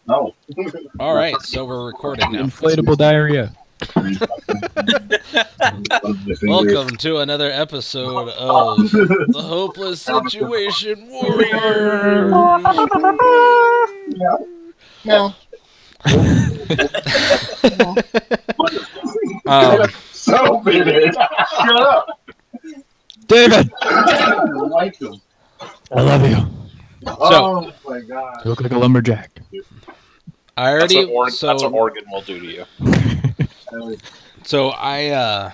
No. All right, so we're recording now. Inflatable diarrhea. Welcome to another episode of The Hopeless Situation Warrior. No. So bitter. Shut up. David, I like him. I love you. Oh my god. You look like a lumberjack. I That's already what Oregon will do to you. So I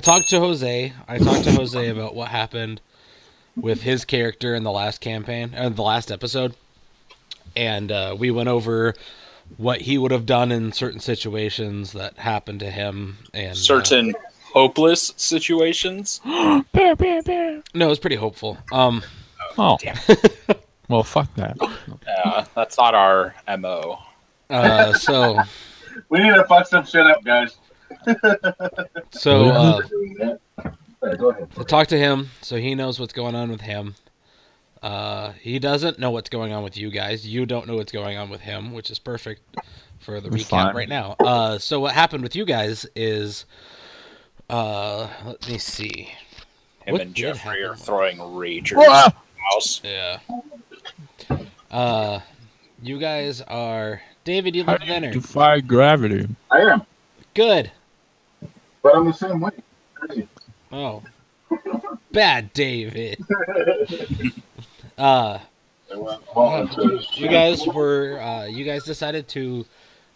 talked to Jose. I talked to Jose about what happened with his character in the last campaign, the last episode, and we went over what he would have done in certain situations that happened to him, and Certain hopeless situations. no, it was pretty hopeful. Oh. Well, fuck that. Yeah, that's not our MO. So We need to fuck some shit up, guys. so Go ahead. I talked to him, so he knows what's going on with him. He doesn't know what's going on with you guys. You don't know what's going on with him, which is perfect for the That's recap fine. right now. So what happened with you guys is, let me see. Him What and did Jeffrey are happen? throwing ragers Ah! in the house. Yeah. You guys are... David, you How look do you thinner. defy gravity? I am, Good. but I'm the same way. Crazy. Oh. Bad David. You guys decided to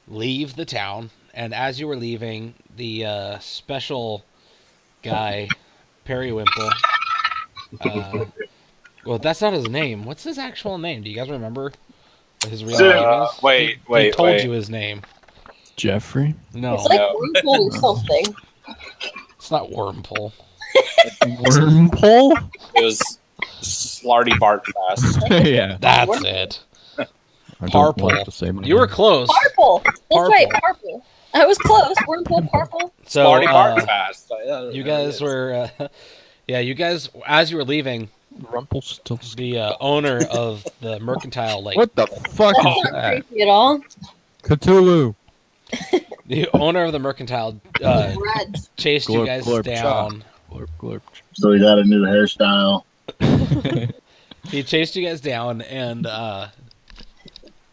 leave the town, and as you were leaving, the special guy, Periwimple, well, that's not his name. What's his actual name? Do you guys remember what his real name is? Wait, He told you his name. Jeffrey? No, It's like No. Wurmple or something. it's not Wormpole. Wormpole? It was Slarty Bartfast. Yeah. That's it. I don't Parple. want to say my You were name. Parple. close. That's Parple. right, Parple. I was close. Wurmple, Parple. So, Slarty Bartfast. you guys were, yeah, you guys, as you were leaving, Rumpelstiltskin. the owner of the mercantile, like, What the fuck That's is not that? creepy at all. Cthulhu. the owner of the mercantile Red. chased you Glorp, guys glorp, down. Glorp, glorp. So we got a new hairstyle. He chased you guys down, and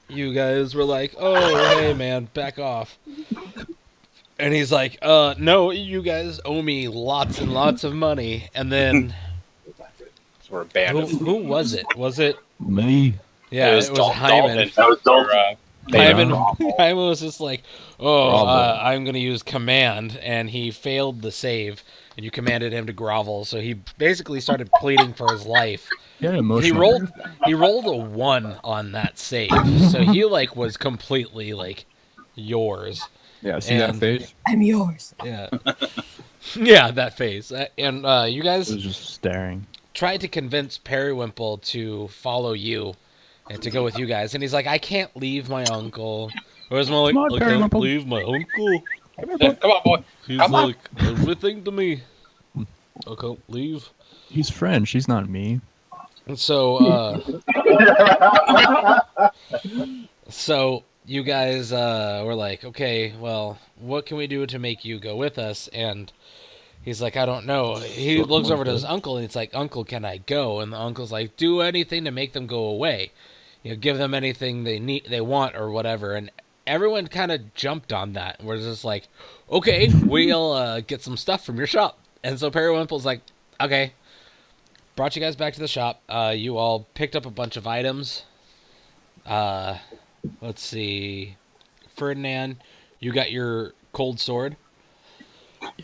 you guys were like, "Oh, hey, man, back off." And he's like, no, you guys owe me lots and lots of money." And then, We're a band of. who was it? Was it? Me. Yeah, it was Hyman. That was Dalton. Hyman, Yeah. Hyman was just like, "Oh, Grovel. I'm going to use command," and he failed the save, and you commanded him to grovel. So he basically started pleading for his life. Yeah, emotional. He rolled a 1 on that save, so he like was completely like yours. Yeah, see that and- face? I'm yours. Yeah, yeah, that face. And you It guys was just staring. tried to convince Periwimple to follow you and to go with you guys, and he's like, "I can't leave my uncle." Or was more like, Come on, "I can't Periwinkle." leave my uncle. Come on, boy. He's Come on. like everything to me. I can't leave." He's French. He's not me. And so you guys were like, "Okay, well, what can we do to make you go with us?" And he's like, "I don't know." He looks over to his uncle and it's like, "Uncle, can I go?" And the uncle's like, "Do anything to make them go away. Give them anything they want or whatever." And everyone kind of jumped on that. We're just like, "Okay, we'll get some stuff from your shop." And so Periwimple's like, "Okay." Brought you guys back to the shop. You all picked up a bunch of items. Let's see. Ferdinand, you got your cold sword.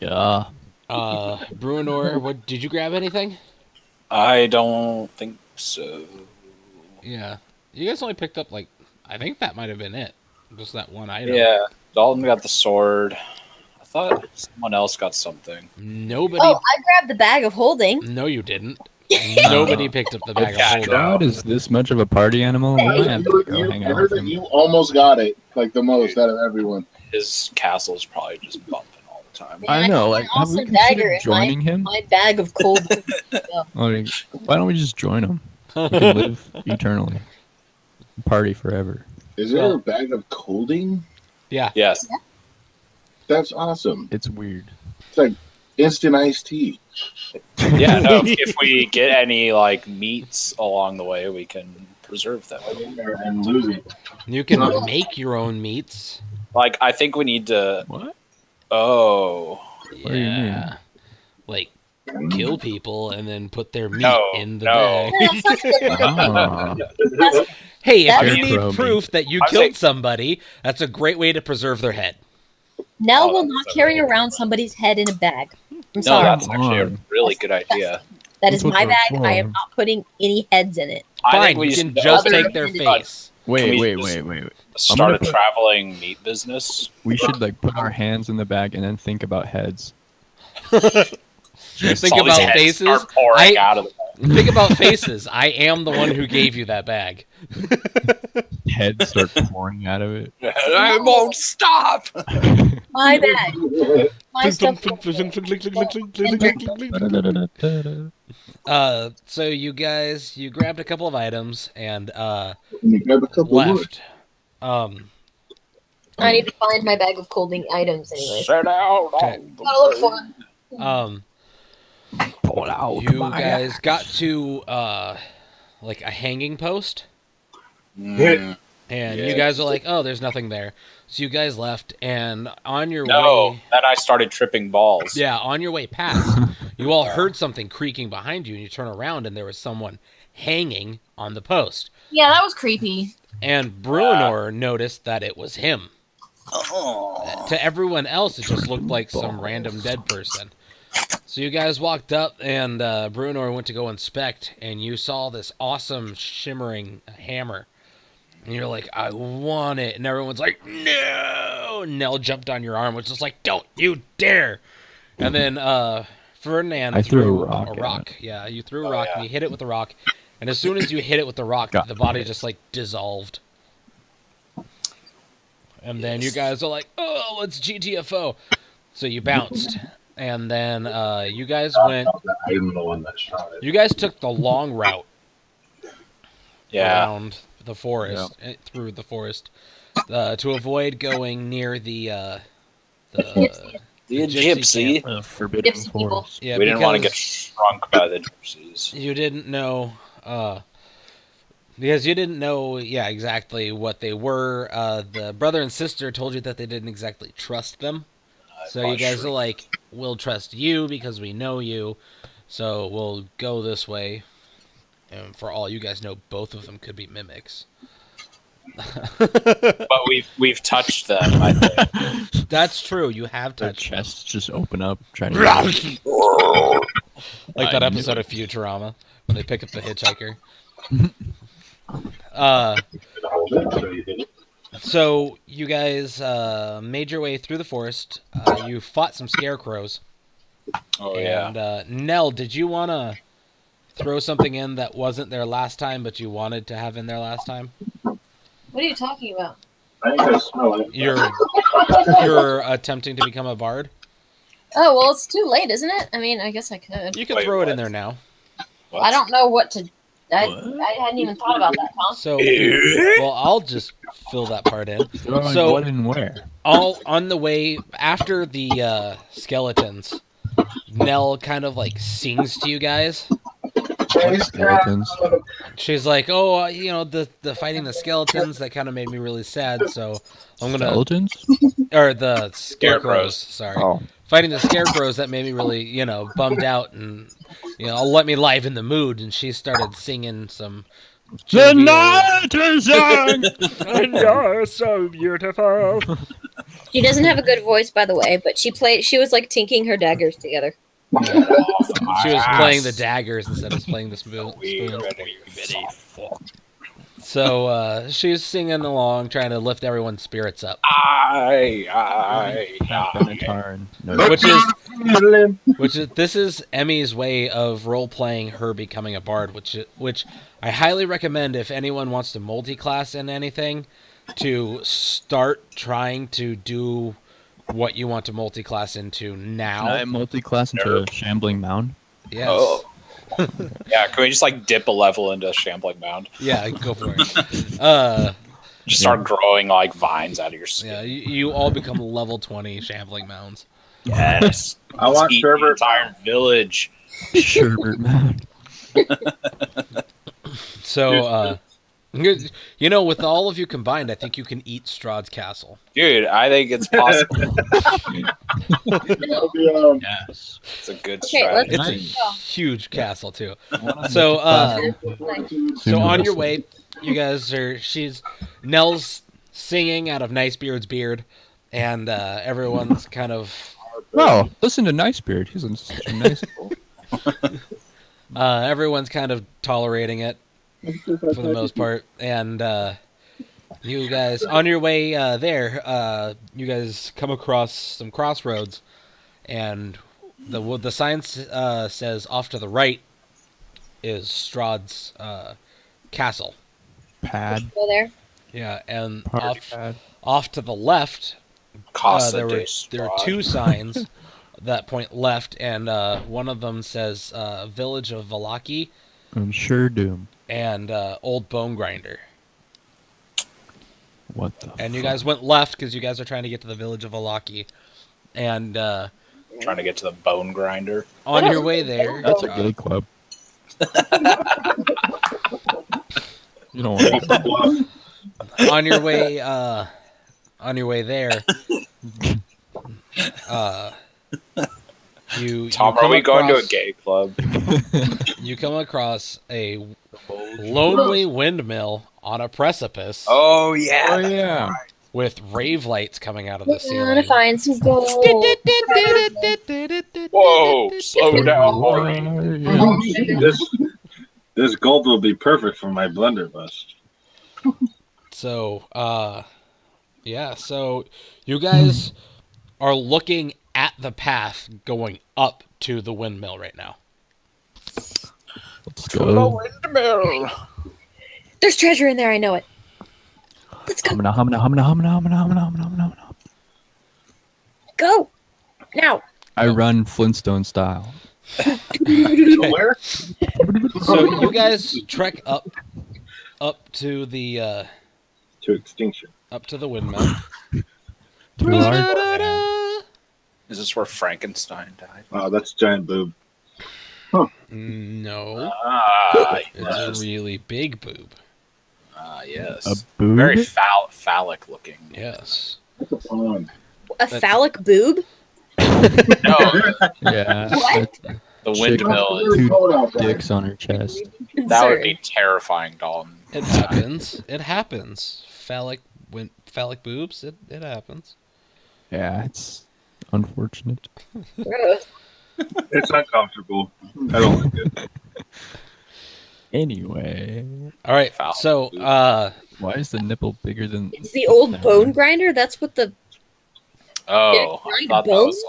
Yeah. Bruenor, what did you grab anything? I don't think so. Yeah. You guys only picked up like, I think that might have been it. Just that one item. Yeah, Dalton got the sword. I thought someone else got something. Nobody. Oh, I grabbed the bag of holding. No, you didn't. Nobody picked up the bag of Yeah, holding. God is this much of a party animal? We might have to go hang out with him. You almost got it, like the most out of everyone. His castle's probably just bumping all the time. I know. Like, have we Awesome dagger considered in joining him? My bag of cold. Like, why don't we just join him? We can live eternally, party forever. Is there Well- a bag of colding? Yeah. Yes. That's awesome. It's weird. It's like instant iced tea. Yeah. No. If we get any like meats along the way, we can preserve them. And lose it. You can make your own meats. Like, I think we need to. What? Oh. What do you mean? Yeah. Like kill people and then put their meat No, in the no. bag. Yeah, that sounds like a good idea. Ah, That's- Hey, if That's- you need Scarecrow proof that you I killed think- somebody, that's a great way to preserve their head. Nell Oh, will that's not so carry good. around somebody's head in a bag. I'm No, sorry. that's actually a on. really good idea. That That's is what my they're bag. I am for. not putting any heads in it. I Fine, think we you can should just other- take their Can face. Can Wait, we wait, just- wait, wait, wait. start gonna a put- traveling meat business. We should like put our hands in the bag and then think about heads. Think All these about heads faces. start pouring I- out of the bag. Think about faces. I am the one who gave you that bag. Heads start pouring out of it. I won't stop. My bag. My stuff. So you guys, you grabbed a couple of items and You grab a couple more. left. I need to find my bag of colding items anyway. Sit down. Okay. Gotta look for it. Pull out. You guys got to like a hanging post, Mm, and Yeah. you guys are like, "Oh, there's nothing there." So you guys left, and on your no, way, then I started tripping balls. yeah, on your way past, you all heard something creaking behind you, and you turn around, and there was someone hanging on the post. Yeah, that was creepy. And Bruenor noticed that it was him. Oh. To everyone else, it just looked like some random dead person. So you guys walked up, and Bruenor went to go inspect, and you saw this awesome shimmering hammer. And you're like, I want it. And everyone's like, no! Nell jumped on your arm, which is like, don't you dare! And then Ferdinand I threw threw a rock at rock. Yeah, you threw a Oh, rock, yeah. and you hit it with the rock. And as soon as you hit it with the rock, Got the body it. just like dissolved. And then you guys are like, oh, let's GTFO. So you bounced. And then you guys went, I'm the one that shot it. you guys took the long route Yeah. around the forest, through the forest, to avoid going near the The gypsy gypsy. Forbidden Gypsy people. forest. yeah, We didn't want to get because shrunk by the gypsies. you didn't know, because you didn't know, yeah, exactly what they were. The brother and sister told you that they didn't exactly trust them. So you guys are like, we'll trust you because we know you, so we'll go this way. And for all you guys know, both of them could be mimics. But we've touched them, I think. That's true. You have Their touched them. chests just open up, trying to. Like that I knew episode it. of Futurama when they pick up the hitchhiker. So you guys made your way through the forest. You fought some scarecrows. Oh yeah. And Nell, did you want to throw something in that wasn't there last time, but you wanted to have in there last time? What are you talking about? I think I smell it. You're attempting to become a bard. Oh, well, it's too late, isn't it? I mean, I guess I could. You can Wait, throw it in what? there now. What? I don't know what to. I What? hadn't even thought about that, Tom. So, well, I'll just fill that part in. Throwing So- what and where? All on the way after the skeletons, Nell kind of like sings to you guys. Skeletons. She's like, "Oh, the fighting the skeletons that kind of made me really sad. So I'm gonna, Skeletons? or the scarecrows. Scarecrows. Sorry, Oh. fighting the scarecrows that made me really, bummed out, and let me liven the mood." And she started singing some. The jovial- night is young! And you're so beautiful. She doesn't have a good voice, by the way, but she was like tinking her daggers together. She was playing the daggers instead of playing the spoon. So she's singing along, trying to lift everyone's spirits up, Benatar and no. which is this is Emmy's way of role playing her becoming a bard, which I highly recommend if anyone wants to multi-class in anything, to start trying to do what you want to multi-class into now. Can I multi-class into Shambling Mound? Yes. Oh. Yeah, can we just like dip a level into Shambling Mound? Yeah, go for it. Just start growing like vines out of your skin. Yeah, you all become level 20 shambling mounds. Yes. I want Eat the Sherbert. entire village. Sherbert Mound. So, you know, with all of you combined, I think you can eat Strahd's castle. Dude, I think it's possible. Yes. It's a good Okay, let's- strategy. It's a huge castle too. So, So, so on your way, you guys are. Nell's singing out of Nicebeard's beard, and everyone's kind of. Oh, listen to Nicebeard. He's such a nice. Everyone's kind of tolerating it for the most part, and you guys on your way there, you guys come across some crossroads, and the sign says off to the right is Strahd's castle. Pad. Go there. Yeah, and Party pad. off to the left, Casa there de are Strahd. two signs that point left, and one of them says Village of Valaki I'm sure Doom. and Old Bone Grinder. What the? And you guys went left because you guys are trying to get to the Village of Valaki. And Trying to get to the bone grinder. on your way there, That's a gay club. You don't want to. on your way there, you Tom, you are come we going to a across- gay club? You come across a lonely windmill on a precipice Oh Oh yeah. yeah. with rave lights coming out of the We're ceiling. gonna find some gold. Whoa! Slow down, Harvey. This gold will be perfect for my blunderbuss. So, yeah, so you guys are looking at the path going up to the windmill right now. Let's go. There's treasure in there. I know it. Let's go. Go now. I run Flintstone style. Where? So you guys trek up to the To extinction. windmill. Is this where Frankenstein died? Oh, that's giant boob. No, Ah, it's a really big boob. yes. A boob. Very phallic looking. Yes. That's a pond. A phallic boob? No, Yeah. What? the Chick- windmill. Two dicks on her chest. That would be terrifying, Dalton. It happens. It happens. Phallic boobs. It happens. Yeah, it's unfortunate. Gross. It's uncomfortable. I don't like it. Anyway, All right. Phallic So, boob. why is the nipple bigger than? It's the old bone grinder. That's what the. Oh, I Grind thought that bone? was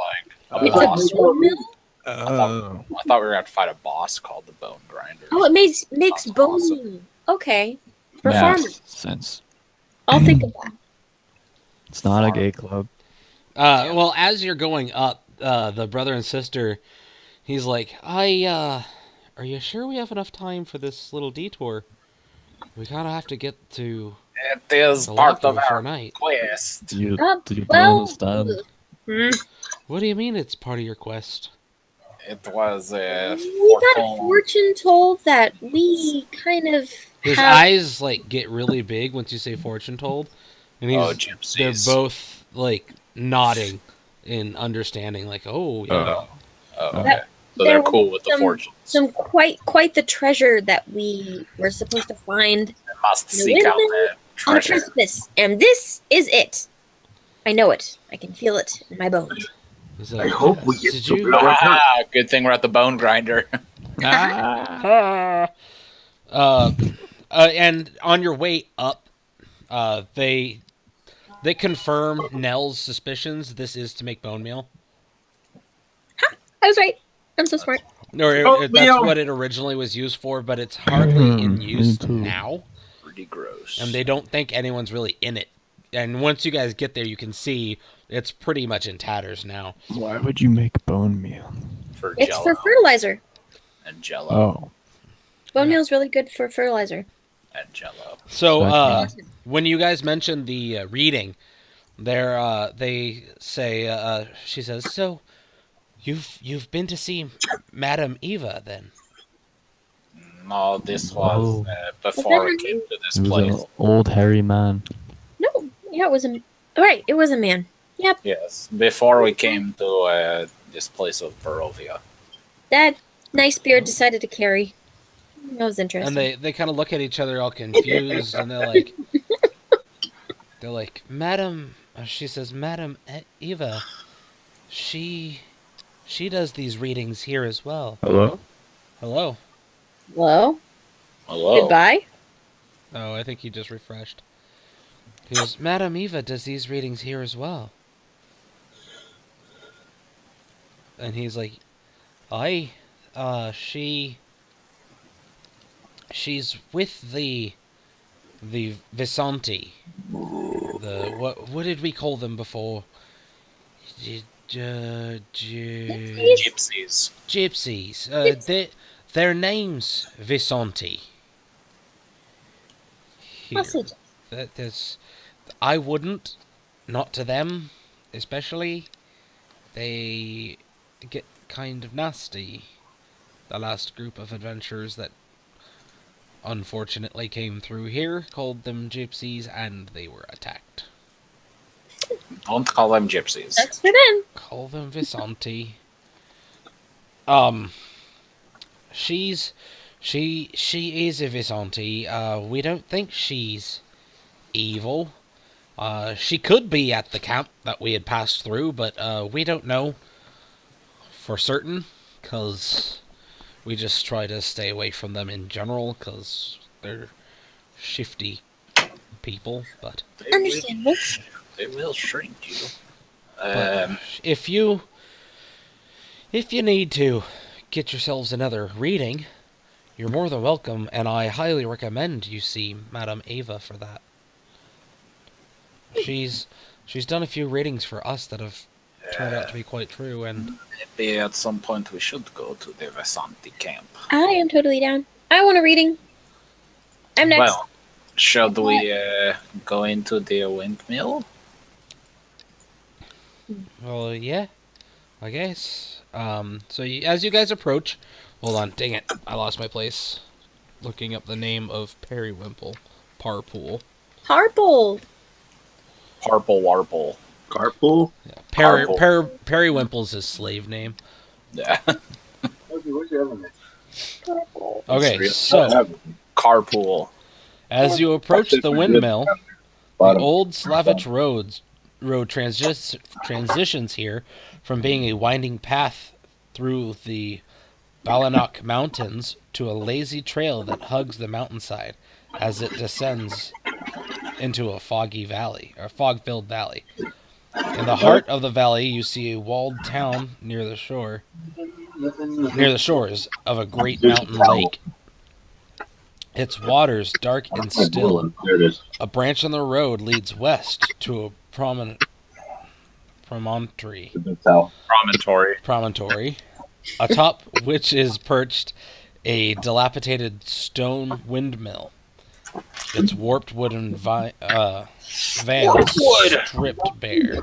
like a It's boss. a bone mill. Oh. I thought we were going to have to fight a boss called the Bone Grinder. Oh, it makes Sounds bone awesome. meal. Okay, for Makes farmers. sense. I'll think of that. It's not a gay club. well, as you're going up, the brother and sister, he's like, are you sure we have enough time for this little detour? We kind of have to get to It is the part Lucky of before our night. quest. Do you Well, don't understand? What do you mean it's part of your quest? It was a We got a fortune told that we kind of His have. eyes like get really big once you say fortune told, and Oh, he's they're gypsies. both like nodding in understanding, like, oh yeah. Oh, okay. That- So there they're was cool with the some- fortunes. Some quite the treasure that we were supposed to find They must the seek out windmill the on the treasure. precipice, and this is it. I know it. I can feel it in my bones. He's like, I hope we get did to you? blow it. Ah, good thing we're at the Bone Grinder. And on your way up, they confirm Nell's suspicions. This is to make bone meal. I was right. I'm so smart. Or Bone that's meal. what it originally was used for, but it's hardly in Me use too. now, Pretty gross. and they don't think anyone's really in it. And once you guys get there, you can see it's pretty much in tatters now. Why would you make bone meal? for It's Jello for fertilizer. and Jello Oh, Bone meal is really good for fertilizer. and Jello. So, when you guys mentioned the reading, they say, she says, so you've been to see Madame Eva then? No, this was before we came to this It was place. an old hairy man. No, yeah, it was a right. It was a man. Yep, Yes, before we came to this place of Barovia. that nice beard decided to carry. That was interesting. And they kind of look at each other all confused, and they're like, Madam, she says, Madam Eva, she does these readings here as well. Hello? Hello. Hello. Hello. Goodbye. Oh, I think he just refreshed. He goes, Madam Eva does these readings here as well. And he's like, she's with the Visanti. What did we call them before? Gypsies. Gypsies. Their name's Visanti. Here. Message. I wouldn't, not to them, especially. They get kind of nasty. The last group of adventurers that unfortunately came through here called them gypsies, and they were attacked. Don't call them gypsies. That's for them. Call them Visanti. She is a Visanti. We don't think she's evil. She could be at the camp that we had passed through, but we don't know for certain, because we just try to stay away from them in general, because they're shifty people, but... Understandable. They will shrink you. But if you need to get yourselves another reading, you're more than welcome, and I highly recommend you see Madame Eva for that. She's done a few readings for us that have turned out to be quite true, and maybe at some point we should go to the Vasanti camp. I am totally down. I want a reading. I'm next. Well, should we go into the windmill? well, yeah, I guess. So as you guys approach, hold on, dang it, I lost my place. Looking up the name of Periwimple, Parpool. Harple. Harple Warple. Carpool? Yeah, Parpool. Periwimple's his slave name. Yeah. What's your other name? Harple. Okay, so Carpool. as you approach the windmill, the Bottom. old Slavic road transitions here from being a winding path through the Balanok Mountains to a lazy trail that hugs the mountainside as it descends into a foggy valley, or fog-filled valley. In the heart of the valley, you see a walled town near the shores of a great mountain lake. Its waters dark and still. There it is. A branch on the road leads west to a promontory, Promontory. atop which is perched a dilapidated stone windmill. Its warped wooden vans stripped bare.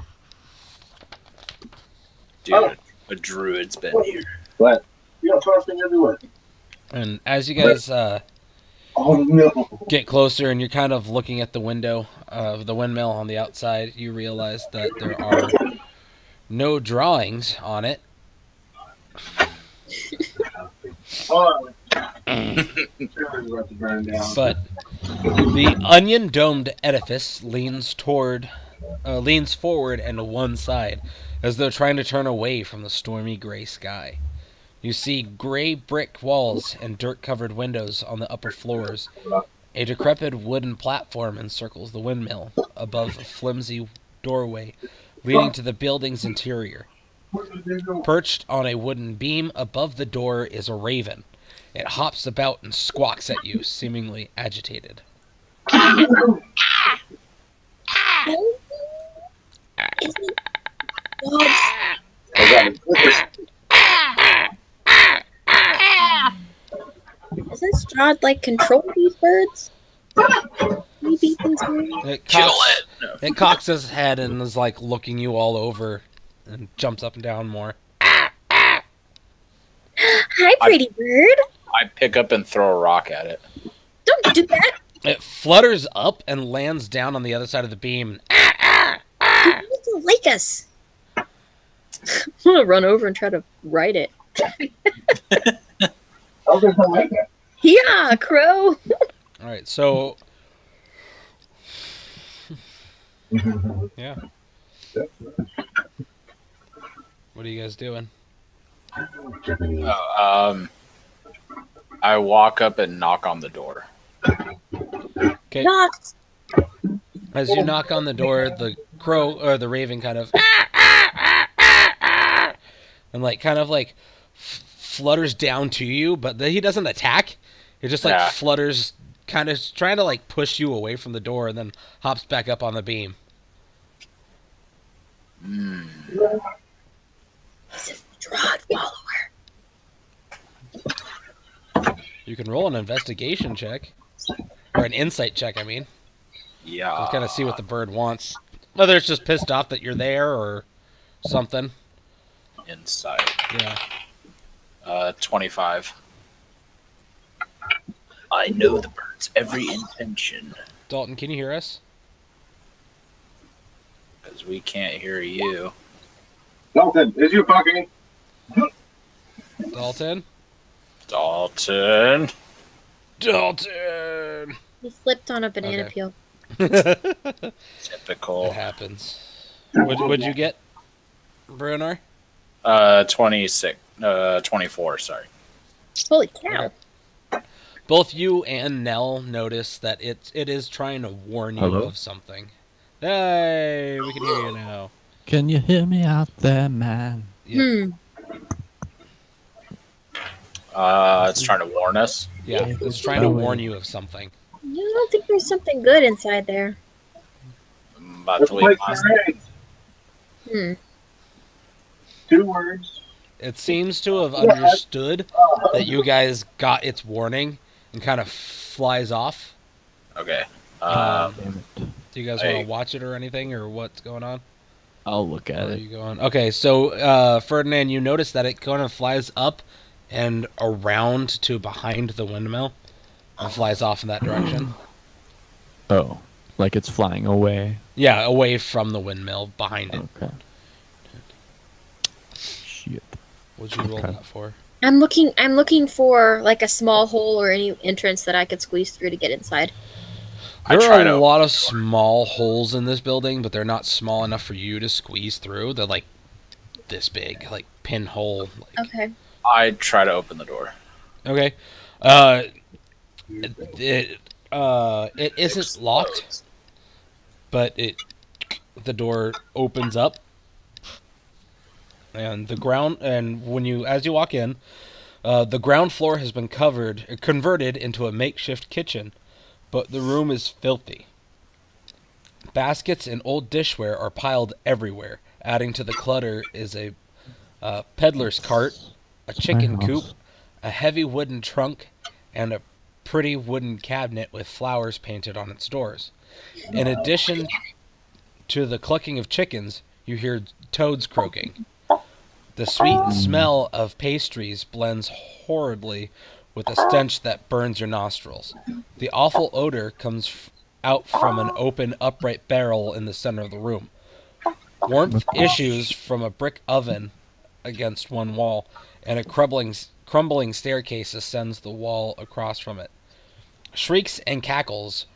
Dude, a druid's been here. But you know, trusting everywhere. And as you guys Oh no! get closer and you're kind of looking at the window of the windmill on the outside, you realize that there are no drawings on it. Oh, But the onion-domed edifice leans forward and to one side, as though trying to turn away from the stormy gray sky. You see gray brick walls and dirt-covered windows on the upper floors. A decrepit wooden platform encircles the windmill, above a flimsy doorway leading to the building's interior. Perched on a wooden beam above the door is a raven. It hops about and squawks at you, seemingly agitated. Doesn't Strahd like control these birds? We beat these men. Kill it! No. It cocks its head and is like looking you all over, and jumps up and down more. Hi, pretty bird. I pick up and throw a rock at it. Don't do that. It flutters up and lands down on the other side of the beam. You don't like us. I'm gonna run over and try to ride it. Yeah, crow. All right, so yeah. What are you guys doing? I walk up and knock on the door. Okay. Knock. As you knock on the door, the crow or the raven kind of and like kind of like flutters down to you, but he doesn't attack. He just like flutters, kind of trying to like push you away from the door, and then hops back up on the beam. He's a Strahd follower. You can roll an investigation check or an insight check. I mean, Yeah. to kind of see what the bird wants, whether it's just pissed off that you're there or something. Inside. Yeah. 25. I know the bird's every intention. Dalton, can you hear us? Because we can't hear you. Dalton, is you fucking? Dalton? Dalton. Dalton! He slipped on a banana Okay. peel. Typical. It happens. What'd you get, Brunar? 26. 24, sorry. Holy cow. Both you and Nell notice that it is trying to warn you Hello? of something. Hey, we can hear you now. Can you hear me out there, man? Yep. It's trying to warn us. Yeah, it's trying to warn you of something. I don't think there's something good inside there. I'm about to leave my... Hmm. 2 words. It seems to have understood that you guys got its warning and kind of flies off. Okay. Damn it. Do you guys want to watch it or anything, or what's going on? I'll look at Where are it. you going? Okay, so Ferdinand, you notice that it kind of flies up and around to behind the windmill and flies off in that direction. Oh, like it's flying away. Yeah, away from the windmill, behind it. Okay. Shit. What'd you roll Okay. that for? I'm looking for like a small hole or any entrance that I could squeeze through to get inside. I There try are to- a lot of small holes in this building, but they're not small enough for you to squeeze through. They're like this big, like pinhole. Like, Okay. I try to open the door. okay. It isn't locked, but the door opens up, and as you walk in, the ground floor has been converted into a makeshift kitchen, but the room is filthy. Baskets and old dishware are piled everywhere. Adding to the clutter is a peddler's cart, a chicken house. coop, a heavy wooden trunk, and a pretty wooden cabinet with flowers painted on its doors. In addition to the clucking of chickens, you hear toads croaking. The sweet smell of pastries blends horridly with a stench that burns your nostrils. The awful odor comes out from an open, upright barrel in the center of the room. Warmth issues from a brick oven against one wall, and a crumbling staircase ascends the wall across from it. Shrieks and cackles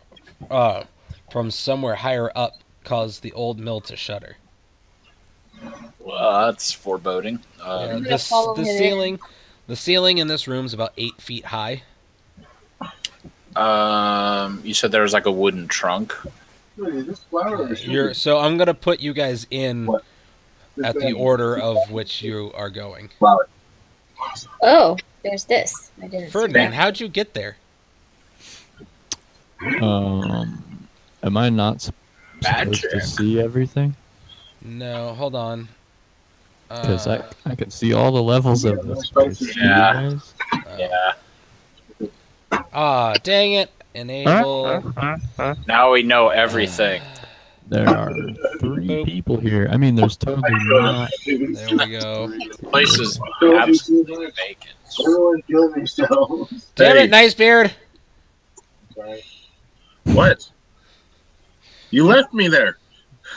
from somewhere higher up cause the old mill to shudder. Well, that's foreboding. I'm gonna follow him in. The ceiling in this room is about 8 feet high. You said there was like a wooden trunk. So I'm gonna put you guys in at the order of which you are going. Oh, there's this. I didn't see Ferdinand, that. how'd you get there? Am I not supposed Magic. to see everything? No, hold on. Because I can see all the levels of this place. Yeah. You guys? Yeah. Dang it! Enable. Now we know everything. There are 3 people here. I mean, there's totally not. There we go. This place is absolutely vacant. Everyone kill themselves. Damn it, Nice Beard. What? You left me there.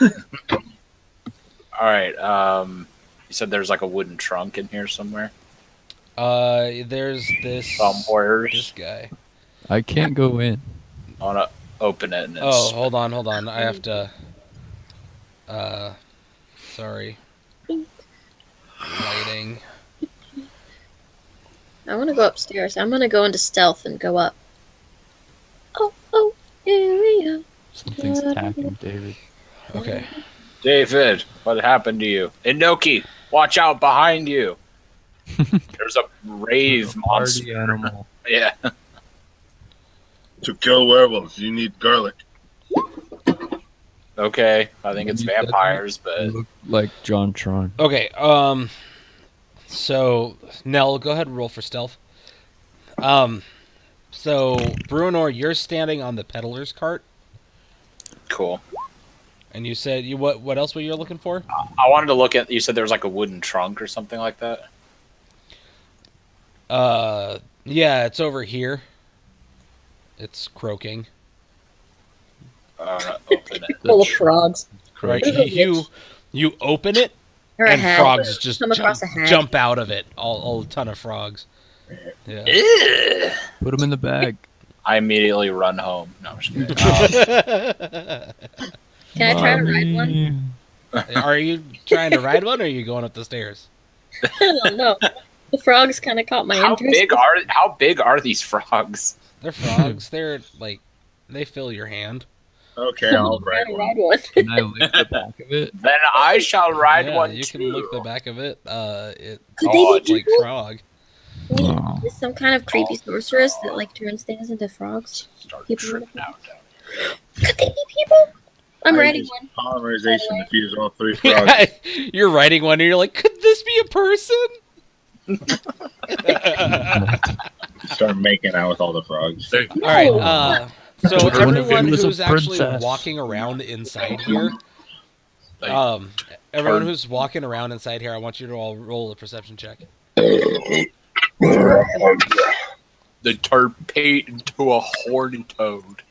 All right. You said there's like a wooden trunk in here somewhere. There's this Somewheres. guy. I can't go in. I wanna open it and Oh, hold on. I have to. Sorry. Lighting. I want to go upstairs. I'm gonna go into stealth and go up. Oh, here we go. Something's attacking David. Okay. David, what happened to you? Inoki, watch out behind you. There's a rave monster. Party animal. Yeah. To kill werewolves, you need garlic. Okay. I think it's You said vampires, You but look like John Tron. Okay. So Nell, go ahead and roll for stealth. So Bruno, you're standing on the peddler's cart, cool. and you said what else were you looking for? I wanted to look at. You said there was like a wooden trunk or something like that. Yeah, it's over here. It's croaking. Open it. Full of frogs. Right. There's a You open it, Or a and hag. frogs just Come across a hag. jump out of it. All a ton of frogs. Yeah. Ugh. Put them in the bag. I immediately run home. No, I'm just kidding. Can I try to ride one? Are you trying to ride one, or are you going up the stairs? I don't know. The frogs kind of caught my How interest. big are these frogs? They're frogs. They're like they fill your hand. Okay, I'll Try ride to one. ride one. Can I lick the back of it? Then I shall ride Yeah, one you too. can look the back of it. It Could Oh, they be like people? frog. Oh. Is some kind of creepy sorceress that like turns things into frogs? Start People- tripping out. Could they be people? I'm I riding use one. Polymerization diffuse all 3 frogs. You're riding one, and you're like, could this be a person? Start making out with all the frogs. All right. So What if everyone it was a who's actually princess? walking around inside here, Like, everyone who's walking around inside here, I want you to all roll a perception check. the turpate into a horny toad.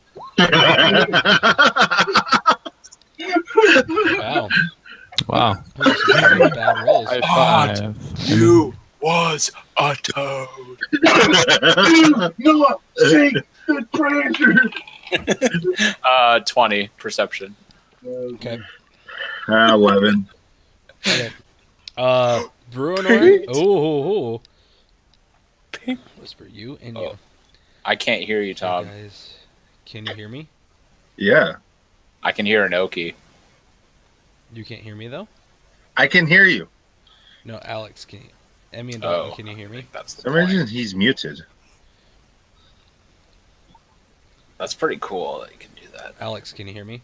Wow. Wow. Those are really bad rolls. High Hot. five. You was a toad. No, shake the treasure. 20 perception. Okay. 11. Okay. Bruno. Oh. Whisper you and you. Oh. I can't hear you, Hey, Tom. guys, can you hear me? Yeah, I can hear Inoki. You can't hear me though. I can hear you. No, Alex, can you? Emmy and Dalton, Oh. can you hear me? That's the For some point. reason, he's muted. That's pretty cool that you can do that. Alex, can you hear me?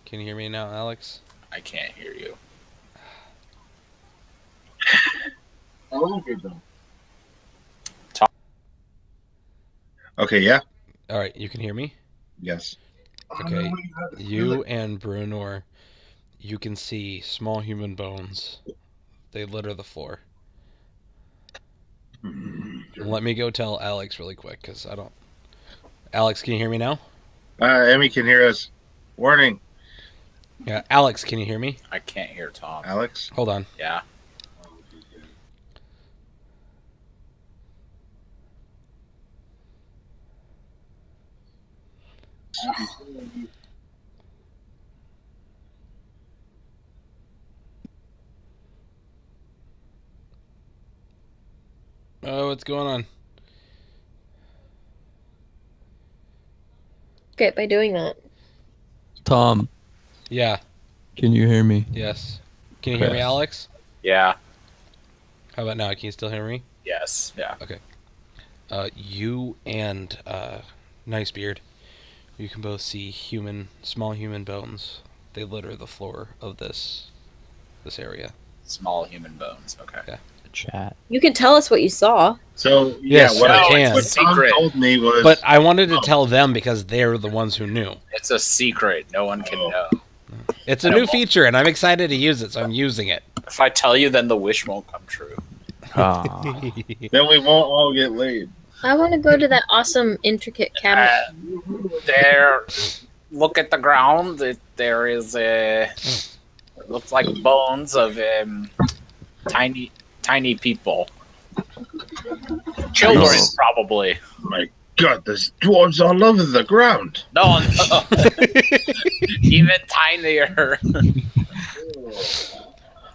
Can you hear me now, Alex? I can't hear you. Okay, yeah? All right, you can hear me. Yes. Okay, you and Brunor, you can see small human bones. They litter the floor. Let me go tell Alex really quick, because I don't... Alex, can you hear me now? Emmy can hear us. Warning, Yeah, Alex, can you hear me? I can't hear Tom. Alex. Hold on. Yeah. Oh, what's going on? Okay, by doing that. Tom, Yeah, can you hear me? yes. Can you hear me, Okay. Alex? Yeah. How about now? Can you still hear me? Yes. Yeah. You and Nice Beard, you can both see small human bones. They litter the floor of this area. Small human bones. Okay. Yeah. chat. You can tell us what you saw. So Yes, what, I I, can. what Tom Secret. told me was, But I wanted to tell them because they're the ones who knew. It's a secret. No one can know. It's a new feature, and I'm excited to use it, so I'm using it. If I tell you, then the wish won't come true. Ah. then we won't all get laid. I want to go to that awesome intricate cabinet. There, look at the ground. There is a. It looks like bones of tiny people. Children, Nice. probably. My God, there's dwarves all over the ground. No. Even tinier.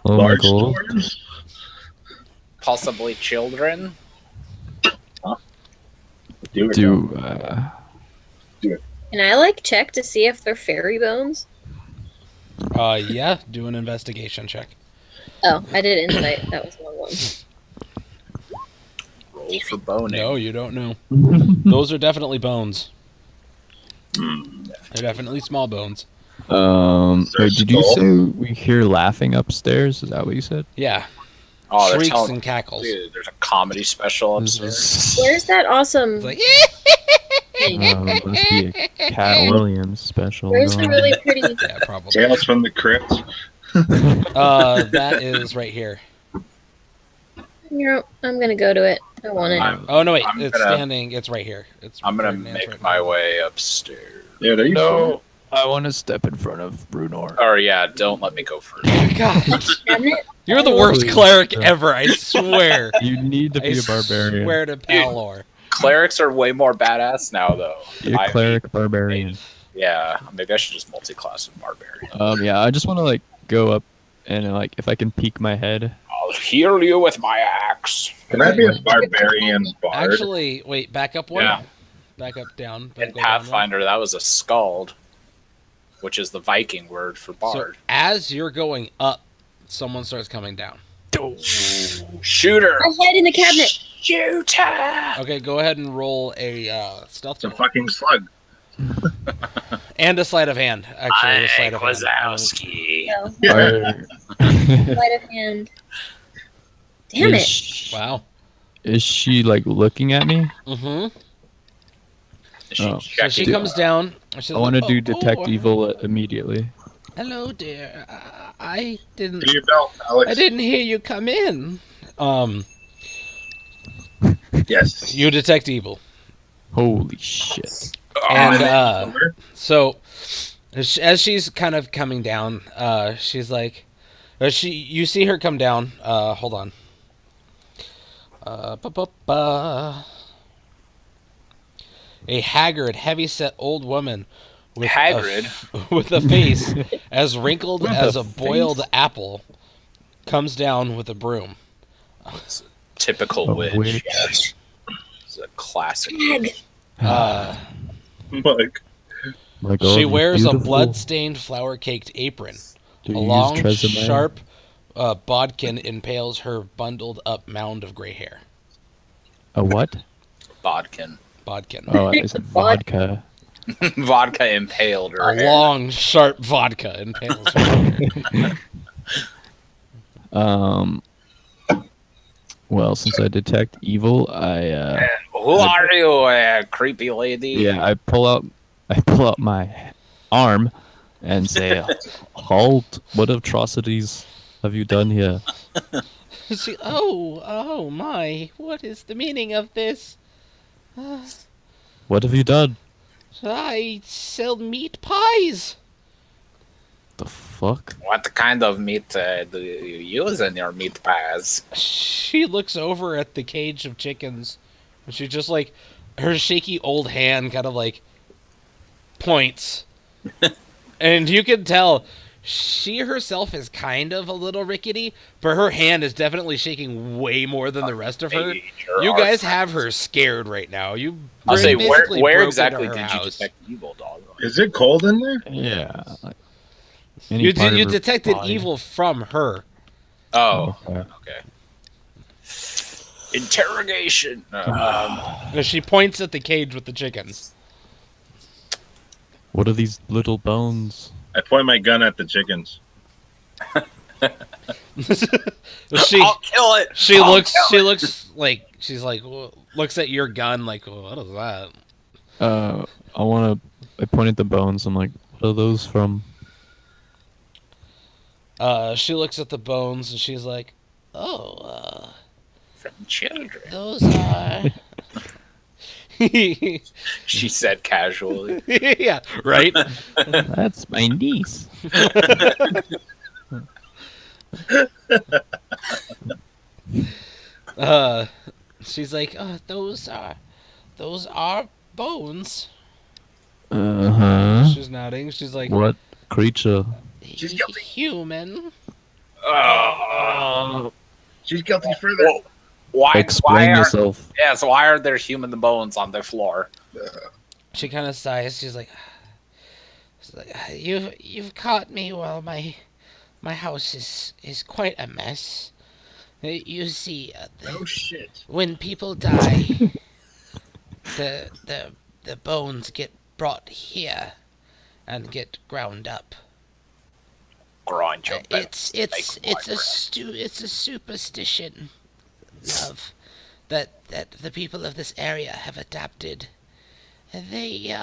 Oh my Large god. dwarves. Possibly children. Do it. Can I like check to see if they're fairy bones? Yeah, do an investigation check. Oh, I did insight. That was the wrong one. Roll for boning. No, you don't know. Those are definitely bones. They're definitely small bones. Wait, did you skull? say we hear laughing upstairs? Is that what you said? Yeah, Oh, they're shrieks telling and cackles. Dude, there's a comedy special upstairs. Where's that awesome It's like, thing? Must be a Cat Williams special. Where's the going really pretty? yeah, probably. Tales from the crypt. That is right here. I'm gonna go to it. I want it. Oh no, wait, I'm it's gonna- standing. It's right here. It's. I'm gonna right now, it's make right my now. way upstairs. Yeah, there you No, I want to step in front of Brunor. Or yeah, don't let me go first. God, Cabinet? you're the worst Please. cleric ever. I swear. You need to I be a barbarian. swear to Palor. Clerics are way more badass now, though. Be a cleric barbarian. Yeah, maybe I should just multi-class with barbarian. Yeah, I just want to like go up and like if I can peek my head. I'll heal you with my axe. Can I be a barbarian bard? Actually, wait, back up one. Yeah. Back up, down. In Go down one. Pathfinder, that was a skald, which is the Viking word for So bard. as you're going up, someone starts coming down. Shooter! My head in the cabinet. Shooter! Okay, go ahead and roll a stealth It's a roll. fucking slug. And a sleight of hand. Actually, a sleight Ike of hand. Wazowski. No, Are- sleight of hand. Damn is it! sh- Wow. Is she like looking at me? Mm-hmm. She Oh. So checked she it. comes down. And she's I want to like, do "Oh, detect oh, evil immediately. Hello, dear. I didn't. Do your belt, Alex. I didn't hear you come in. Yes. You detect evil, Holy shit! and so as she's kind of coming down, she's like, you see her come down. Hold on. A haggard, heavy-set old woman with Haggard? with a face as wrinkled With as a a boiled face? apple comes down with a broom. Typical A witch. witch. It's a classic. Gag. Look. My God, She you're wears a beautiful. blood-stained, flour-caked apron. Do A you use long, Tresemme? sharp bodkin impales her bundled-up mound of gray hair. A what? Bodkin. Bodkin. Oh, I said vodka. Vodka impaled her. A hair. long, sharp vodka impales her hair. Well, since I detect evil, I Who are you, creepy lady? yeah, I pull out my arm and say, "Halt! What atrocities have you done here?" She, oh my, what is the meaning of this? What have you done? I sell meat pies. The fuck? What kind of meat do you use in your meat pies? She looks over at the cage of chickens, and she just like, her shaky old hand kind of like points. And you can tell she herself is kind of a little rickety, but her hand is definitely shaking way more than the rest of her. Hey, You guys have her scared right now. You I'll say, basically where broke exactly into her did you house. detect evil, dog? Is it cold in there? Yeah. Like, You part of you her detected body. evil from her. Oh, Okay. okay. Interrogation. She points at the cage with the chickens. What are these little bones? I point my gun at the chickens. she I'll kill it. she I'll looks kill she it. looks like she's like looks at your gun like, well, what is that? I pointed the bones. I'm like, what are those from? She looks at the bones and she's like, oh, From children. those are. She said casually. Yeah, right. That's my niece. She's like, oh, those are bones. Uh-huh. She's nodding. She's like, What creature? She's guilty. human. She's guilty further. Why? Explain why are, yourself. Yes. Why are there human bones on the floor? She kind of sighs. She's like, you've caught me while my house is quite a mess. You see, Oh shit. when people die, the bones get brought here and get ground up. Grind your It's bones, it's make it's a superstition, love, that the people of this area have adapted. They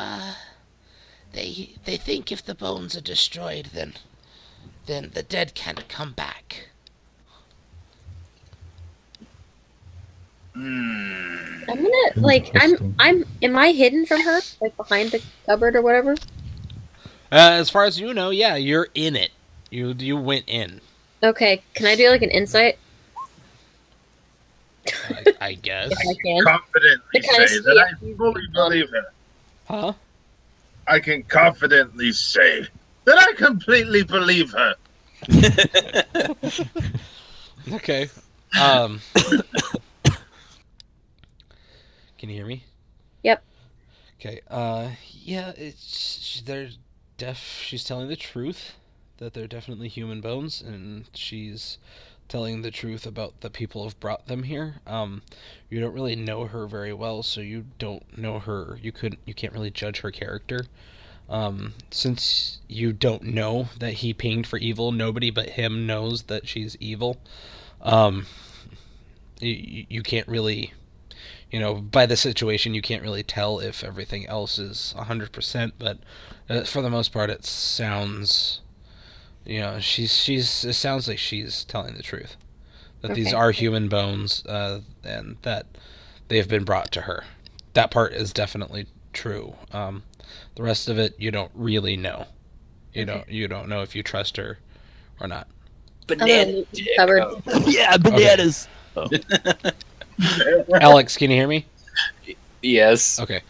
think if the bones are destroyed, then the dead can't come back. Mm. I'm gonna like Interesting. I'm am I hidden from her? Like behind the cupboard or whatever? As far as you know, yeah, you're in it. You went in. Okay, can I do like an insight? I guess. If I can. Confidently To kinda say see that I if you- fully believe her. Huh? I can confidently say that I completely believe her. Okay. Can you hear me? Yep. Okay. Yeah, they're she's telling the truth that they're definitely human bones, and she's telling the truth about the people who've brought them here. You don't really know her very well, so you don't know her. You can't really judge her character. Since you don't know that he pinged for evil, nobody but him knows that she's evil. You can't really, by the situation, you can't really tell if everything else is 100%, but for the most part, it sounds, it sounds like she's telling the truth. That these Okay. are human bones, and that they have been brought to her. That part is definitely true. The rest of it, you don't really know. You don't know if you trust her or not. Banana Cupboard. Yeah, bananas. Alex, can you hear me? Yes. Okay.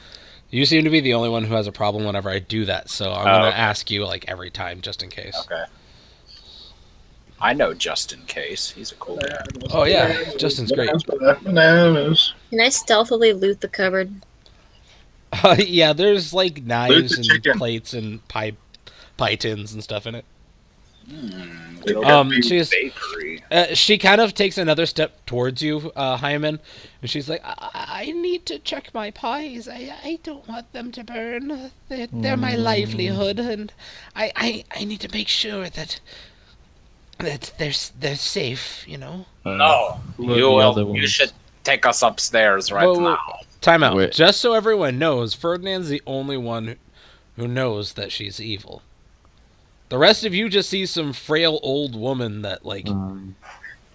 You seem to be the only one who has a problem whenever I do that, so I'm gonna ask you like every time, just in case. Okay. I know just in case. He's a cool guy. Oh yeah, Justin's great. Bananas. Can I stealthily loot the cupboard? Yeah, there's like knives the and chicken. plates and pie tins and stuff in it. Little She's bakery. she kind of takes another step towards you, Hyman, and she's like, I need to check my pies. I don't want them to burn. They're my livelihood, and I need to make sure that they're safe. No, Who are the other you ones? should take us upstairs right Whoa, now. Time out. Wait. Just so everyone knows, Ferdinand's the only one who knows that she's evil. The rest of you just see some frail old woman that is,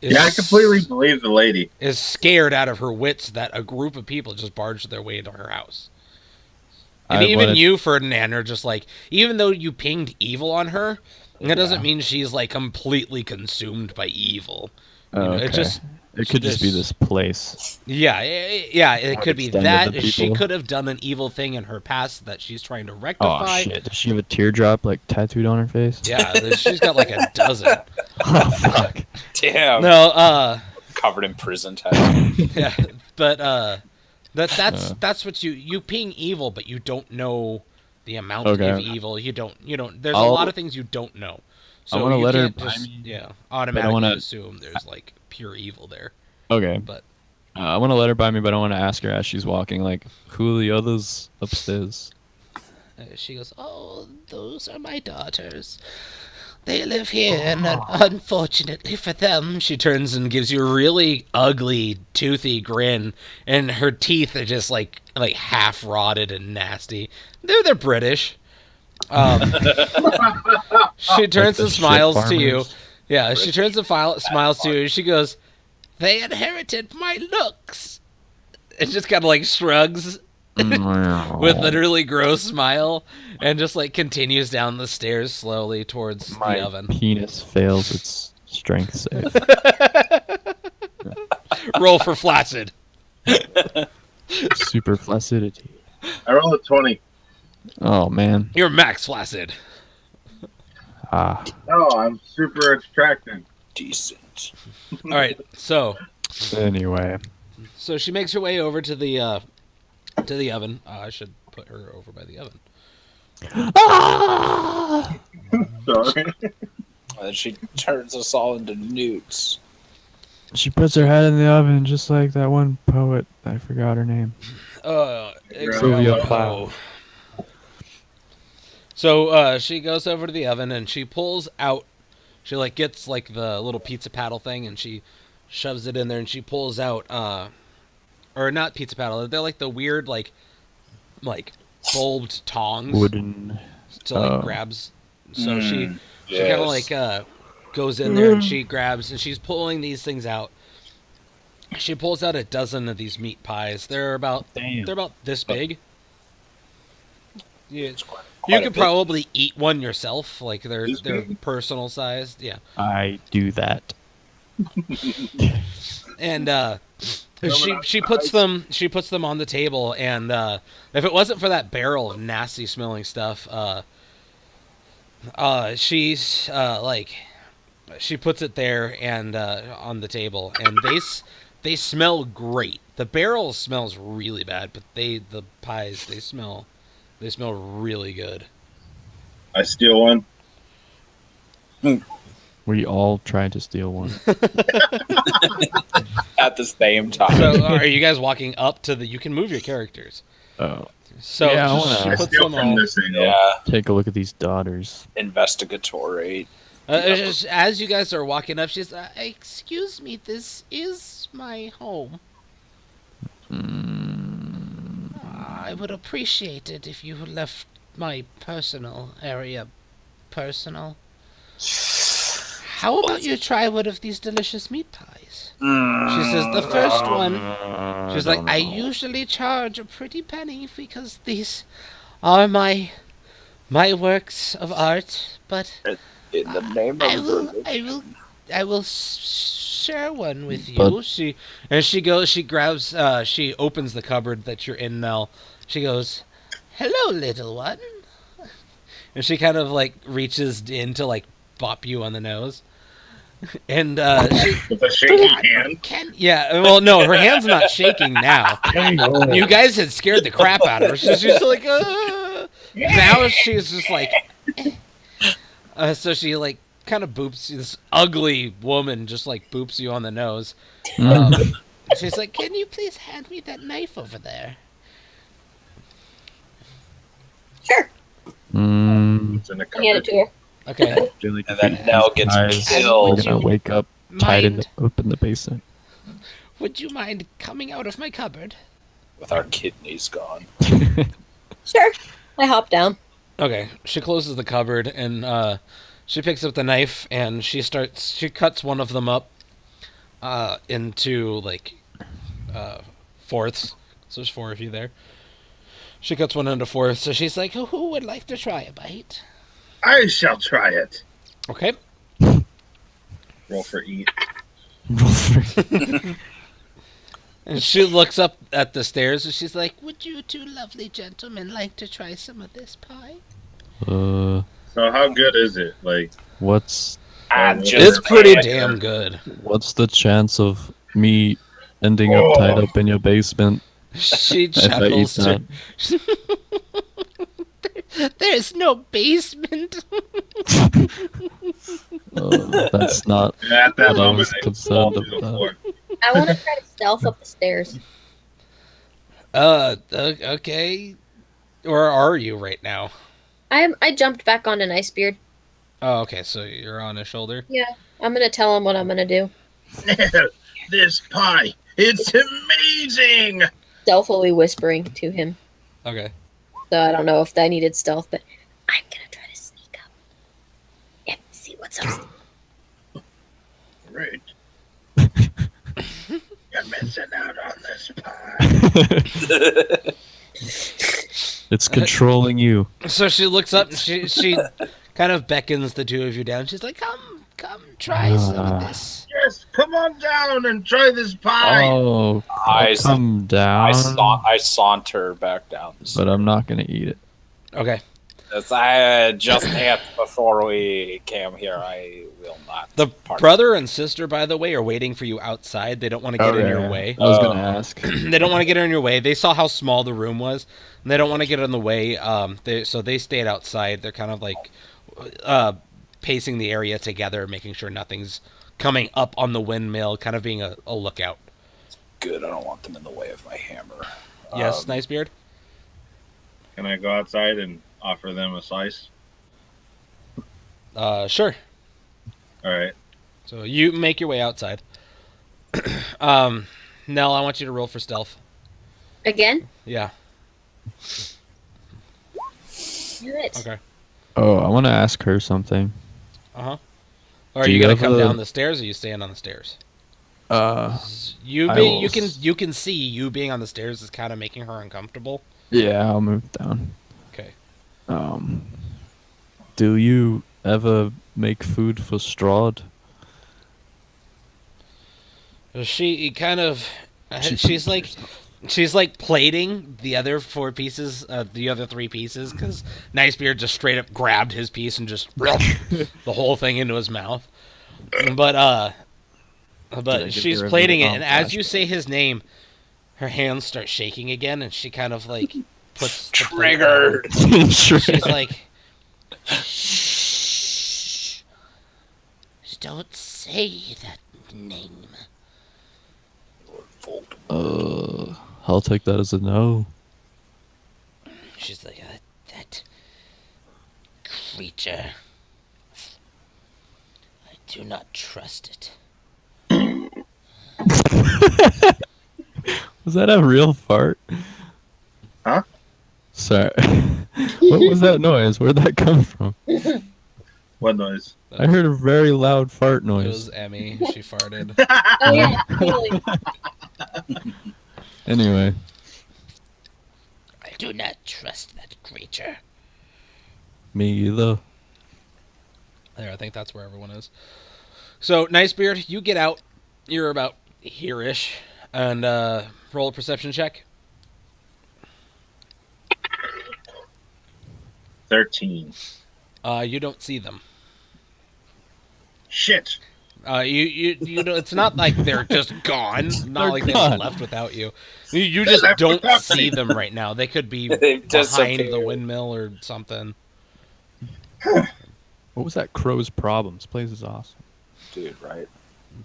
Yeah, I completely believe the lady. is scared out of her wits that a group of people just barged their way into her house. And I even wanted- you, Ferdinand, are just like, even though you pinged evil on her, that doesn't mean she's like completely consumed by evil. Oh, It okay. just It could just be this- this place. Yeah, it could be extended that. the She people. could have done an evil thing in her past that she's trying to Oh rectify. shit! Does she have a teardrop like tattooed on her face? Yeah, she's got like a dozen. Oh fuck! Damn. No, Covered in prison tattoos. yeah, but that's what you ping evil, but you don't know the amount Okay. of evil. You don't. There's a I'll- lot of things you don't know. So I wanna you let her can't buy just me, automatically wanna- assume there's like pure evil there. Okay. But I want to let her buy me, but I want to ask her as she's walking, like, who are the others upstairs? she goes, "Oh, those are my daughters. They live here, and unfortunately for them, she turns and gives you a really ugly, toothy grin, and her teeth are just like half rotted and nasty. They're British. She turns the and shit smiles to you. farmers. Yeah, she turns and smiles to you, and she goes, "They inherited my looks." And just kind of like shrugs with a really gross smile, and just like continues down the stairs slowly towards My the oven. penis fails its strength save. Roll for flaccid. Super flaccidity. I rolled a 20. Oh man. You're max flaccid. Ah. Oh, I'm super extracting. Decent. All right, so Anyway. she makes her way over to the oven. I should put her over by the oven. Sorry. And then she turns us all into newts. She puts her head in the oven just like that one poet. I forgot her name. Sylvia Sylvia Plath. So she goes over to the oven and she pulls out. She like gets like the little pizza paddle thing and she shoves it in there and she pulls out or not pizza paddle. They're like the weird like bulbed tongs Wooden. to like oh. grabs. So she Yes. kind of like goes in there and she grabs and she's pulling these things out. She pulls out a dozen of these meat pies. They're about this big. Yeah, you could probably eat one yourself. Like they're personal sized. Yeah, I do that. and she puts them on the table. And if it wasn't for that barrel of nasty smelling stuff, she's she puts it there and on the table, and they smell great. The barrel smells really bad, but the pies they smell really good. I steal one. We all tried to steal one. At the same time. So are you guys walking up to the? You can move your characters. Oh. So Yeah, I she wanna- I puts steal them from all. this angle. Yeah. Take a look at these daughters. Investigatory. As you guys are walking up, she's excuse me, this is my home. I would appreciate it if you left my personal area personal. How about you try one of these delicious meat pies? She says, the first one, she's like, I usually charge a pretty penny because these are my works of art, but In the name of I will share one with you. But- She grabs, she opens the cupboard that you're in, Mel. She goes, hello, little one. And she kind of like reaches in to like bop you on the nose. And she With a shaking hand. well, no, her hand's not shaking now. You guys had scared the crap out of her. So she's like, now she's just like, so she like kind of boops you. This ugly woman just like boops you on the nose. She's like, can you please hand me that knife over there? Sure. It's in a I hand it cupboard. to her. Okay. And then Nell gets Eyes. killed. We're gonna wake up tied Mind? up in the basement. Would you mind coming out of my cupboard? With our kidneys gone. Sure. I hop down. Okay. She closes the cupboard and she picks up the knife and she cuts one of them up into like fourths. So there's 4 of you there. She cuts one into fourths. So she's like, who would like to try a bite? I shall try it. Okay. Roll for eat. And she looks up at the stairs and she's like, would you two lovely gentlemen like to try some of this pie? So how good is it? Like, What's It's pretty damn good. what's the chance of me ending up tied up in your basement She if I eat chuckles. that? There's no basement. That's not. and at that What I moment, was I concerned fall to the about. floor. I want to try to stealth up the stairs. Okay. Where are you right now? I jumped back onto Nicebeard. Oh, okay. So you're on his shoulder. Yeah, I'm gonna tell him what I'm gonna do. This pie, it's amazing. Stealthily whispering to him. Okay. So I don't know if that needed stealth, but I'm gonna try to sneak up and see what's up. Great. You're missing out on this pie. It's controlling you. So she looks up and she kind of beckons the two of you down. She's like, "Come, try some of this." Yes, come on down and try this pie. Oh, I I'll come down, I saunter back down. but I'm not gonna eat it. Okay. As I just ate before we came here, I will not. The partake. brother and sister, by the way, are waiting for you outside. They don't want to get in your way. I was gonna ask. They don't want to get in your way. They saw how small the room was, and they don't want to get in the way. So they stayed outside. They're kind of like pacing the area together, making sure nothing's coming up on the windmill, kind of being a lookout. Good. I don't want them in the way of my hammer. Yes, Nice Beard? Can I go outside and offer them a slice? Sure. All right. So you make your way outside. Nell, I want you to roll for stealth. Again? Yeah. Do it. Okay. Oh, I want to ask her something. Or are Do you you gonna have come a- down the stairs, or are you staying on the stairs? I You will can see you being on the stairs is kind of making her uncomfortable. Yeah, I'll move down. Okay. Do you ever make food for Strahd? She kind of She she's puts like plating the other four pieces, the other three pieces, because Nicebeard just straight up grabbed his piece and just the whole thing into his mouth. But give she's her a plating it, Vietnam and as you say his name, her hands start shaking again, and she kind of like puts the plate down. Triggered. She's like, shh, don't say that name. I'll take that as a no. She's like, that creature. I do not trust it. Was that a real fart? Huh? Sorry. What was that noise? Where'd that come from? What noise? I heard a very loud fart It noise. was Emmy. She farted. Oh yeah, totally. Anyway, I do not trust that creature. me either. There, I think that's where everyone is. So, Nicebeard, you get out. You're about here-ish. And roll a perception check. 13. You don't see them. Shit. You know, it's not like they're just gone. Not They're like they gone. left without you. You just left don't without see me. them right now. They could be They've behind the disappeared. windmill or something. What was that crow's problem? This place is awesome. Dude, right?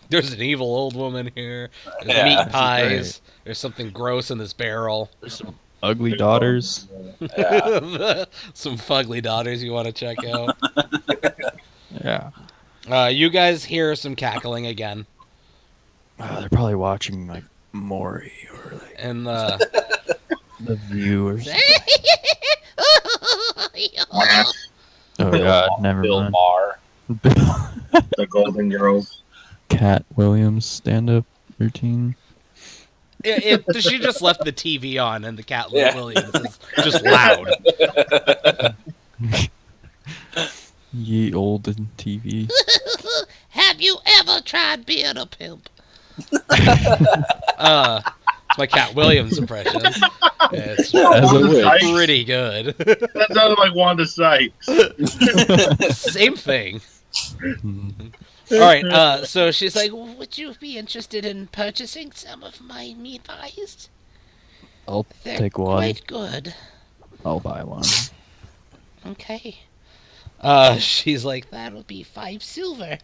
There's an evil old woman here. There's Yeah, meat this is pies. There's something gross in this barrel. There's some ugly daughters. Yeah. Some fugly daughters you want to check out. Yeah. You guys hear some cackling again. They're probably watching like Maury or like And The View or something. Oh god, never Bill mind. Maher. The Golden Girls. Cat Williams stand-up routine. she just left the TV on, and the cat Yeah. Williams is just loud. Ye olden TV. Have you ever tried being a pimp? It's my Cat Williams impression. It's As a witch. pretty good. That sounded like Wanda Sykes. Same thing. Mhm. All right. So she's like, "Would you be interested in purchasing some of my meat pies? I'll They're take one. quite good." I'll buy one. Okay. She's like, "That'll be 5 silver."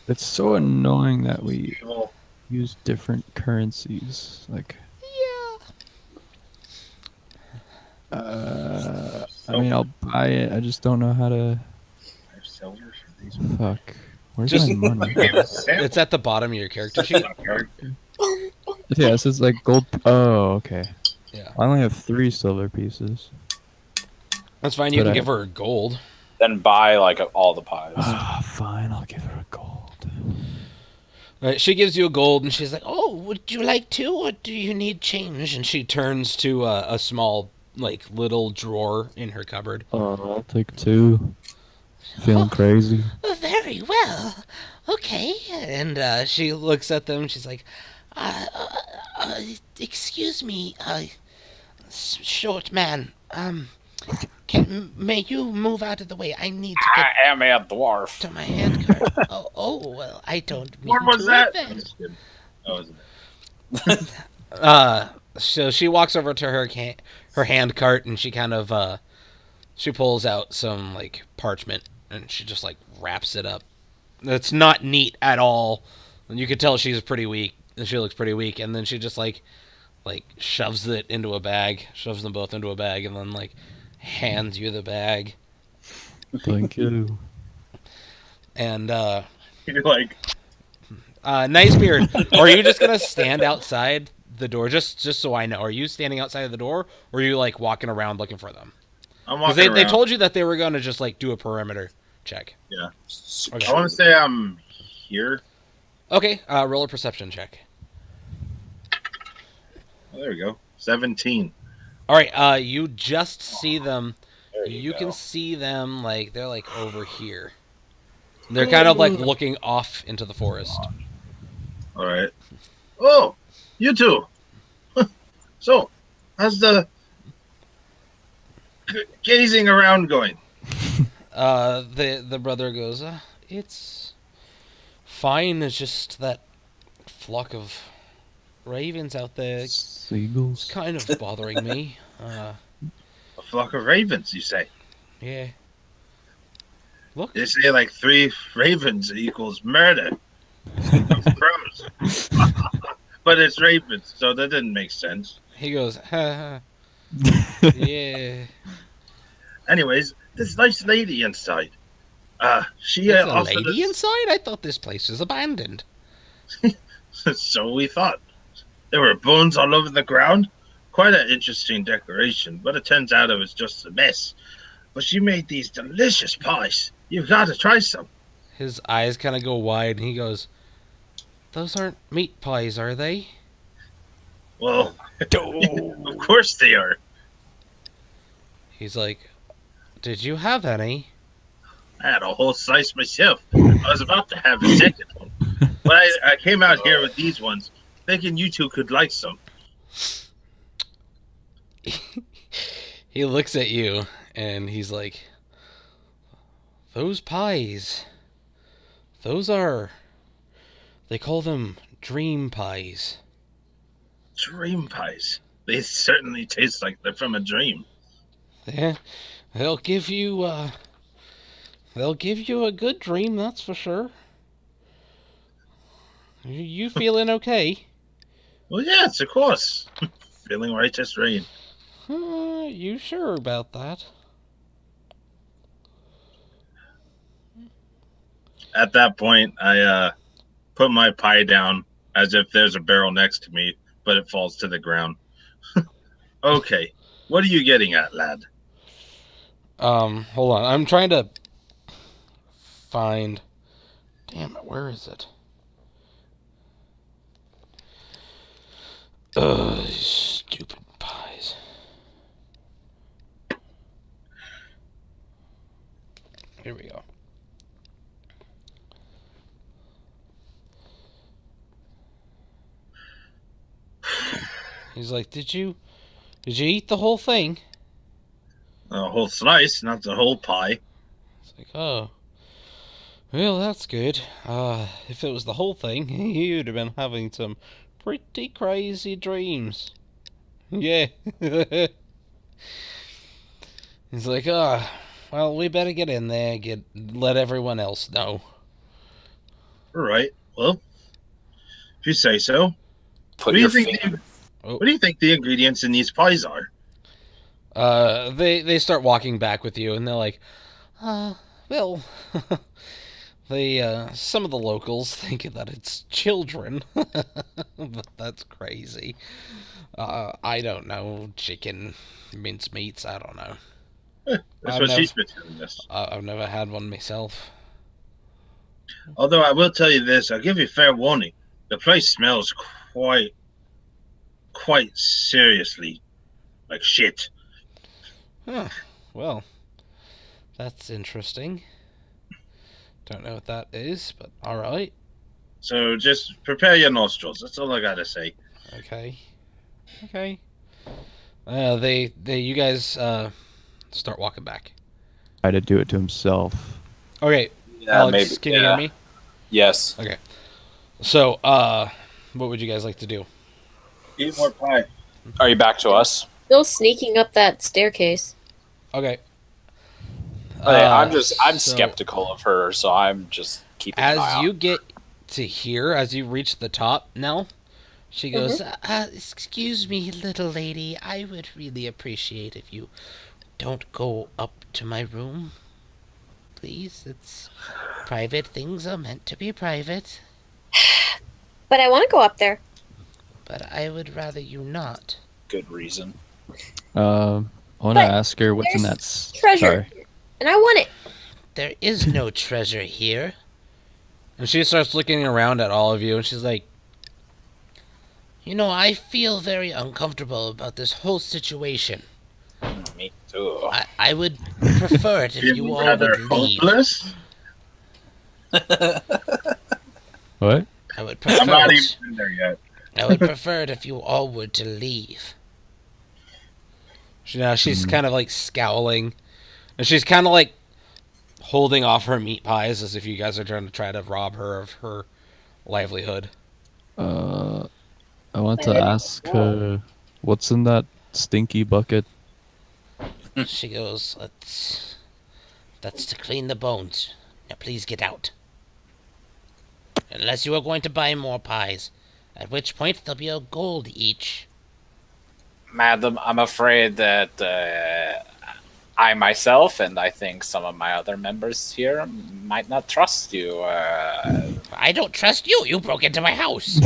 It's so annoying that we Well, use different currencies. Like, Yeah. I mean, I'll buy it. I just don't know how to. I have silver for these. Fuck. Where's Just- my money? It's at the bottom of your character sheet. Yeah, it says like gold. Oh, okay. Yeah. I only have 3 silver pieces. That's fine. You But can I- give her gold. Then buy like all the pies. Ah, fine. I'll give her a gold. Right, she gives you a gold, and she's like, "Oh, would you like to, or do you need change?" And she turns to a small, like, little drawer in her cupboard. I'll take 2. Feeling crazy. Very well. Okay. And she looks at them. She's like, excuse me, short man. May you move out of the way? I need to get I am a dwarf. to my hand card. Well, I don't mean What was to that? offend. I'm just kidding. Oh, isn't it? So she walks over to her hand cart, and she kind of she pulls out some like parchment, and she just like wraps it up. It's not neat at all. And you could tell she's pretty weak. She looks pretty weak, and then she just like shoves it into a bag, shoves them both into a bag, and then like hands you the bag. Thank you. And You're like, Nice Beard, are you just gonna stand outside the door? Just so I know, are you standing outside of the door, or are you like walking around looking for them? I'm Because walking they around. told you that they were gonna just like do a perimeter check. Yeah. Okay. I want to say I'm here. Okay, roll a perception check. Oh, there we go. 17. All right, you just see them. There You go. can see them like they're like over here. They're kind of like looking off into the forest. All right. Oh, you two. So, how's the gazing around going? The brother goes, it's fine. It's just that flock of ravens out there. It's Seagulls. kind of bothering me. A flock of ravens, you say? Yeah. Look, They say like 3 ravens equals murder. Crows. But it's ravens, so that didn't make sense. he goes, ha, ha. Yeah. Anyways, this nice lady inside. She There's a offered lady us- inside? I thought this place was abandoned. So we thought. There were bones all over the ground. Quite an interesting decoration, but it turns out it was just a mess. But she made these delicious pies. You've got to try some. His eyes kind of go wide, and he goes, "Those aren't meat pies, are they?" Well, of course they are. He's like, "Did you have any?" I had a whole slice myself. I was about to have a second one. But I came out here with these ones, thinking you two could like some. He looks at you, and he's like, "Those pies, those are, they call them dream pies." Dream pies. They certainly taste like they're from a dream. Yeah, they'll give you a good dream, that's for sure. You feeling okay? Well, yes, of course. Feeling righteous rain. You sure about that? At that point, I put my pie down as if there's a barrel next to me, but it falls to the ground. Okay, what are you getting at, lad? Hold on. I'm trying to find. Damn it, where is it? Ugh, stupid pies. Here we go. He's like, did you eat the whole thing? A whole slice, not the whole pie. It's like, oh. Well, that's good. If it was the whole thing, you'd have been having some pretty crazy dreams. Yeah. He's like, well, we better get in there, let everyone else know. All right. Well, if you say so. Put What do your you think? finger. What do you think the ingredients in these pies are? They start walking back with you, and they're like, well, some of the locals think that it's children, but that's crazy. I don't know, chicken mincemeats, I don't know. That's what she's been telling us. I've never had one myself. Although I will tell you this, I'll give you fair warning. The place smells quite seriously like shit. Huh. Well, that's interesting. Don't know what that is, but alright. So just prepare your nostrils. That's all I gotta say. Okay. You guys, start walking back. Try to do it to himself. Okay, Yeah, Alex, maybe. can you hear me? Yes. Okay. So, what would you guys like to do? Eat more pie. Are you back to us? Still sneaking up that staircase. Okay. I'm so skeptical of her, so I'm just keeping an eye As out. you get to here, as you reach the top now, she goes, excuse me, little lady, I would really appreciate if you don't go up to my room. Please, it's private. Things are meant to be private. But I want to go up there. But I would rather you not. Good reason. I want to But ask her what's in there's that. treasure. Sorry. And I want it. There is no treasure here. And she starts looking around at all of you, and she's like, you know, I feel very uncomfortable about this whole situation. Me too. I would prefer it if you all rather would leave. hopeless? What? I would I'm not prefer even it. in there yet. I would prefer it if you all were to leave. She's kind of like scowling, and she's kind of like holding off her meat pies as if you guys are try to rob her of her livelihood. I want to ask her what's in that stinky bucket. She goes, that's to clean the bones. Now please get out. Unless you are going to buy more pies, at which point there'll be a gold each. Madam, I'm afraid that I myself, and I think some of my other members here, might not trust you. I don't trust you. You broke into my house.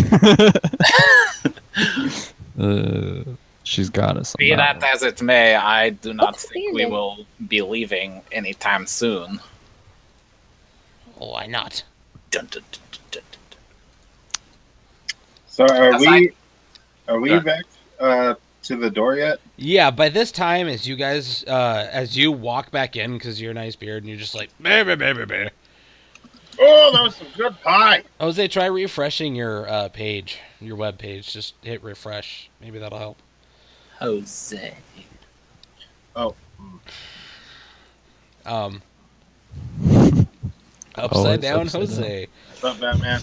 She's got us. Be that as it may, I do not What's think we cleaning? will be leaving anytime soon. Oh, why not? Dun, dun, dun, dun, dun, dun. So are Aside- we Sure. back to the door yet? Yeah, by this time, as you guys, as you walk back in, because you're a nice beard, and you're just like, bah, bah, bah, bah, bah. Oh, that was some good pie. Jose, try refreshing your page, your web page. Just hit refresh. Maybe that'll help. Jose. Oh. Upside it's down upside Jose. What's up, Batman?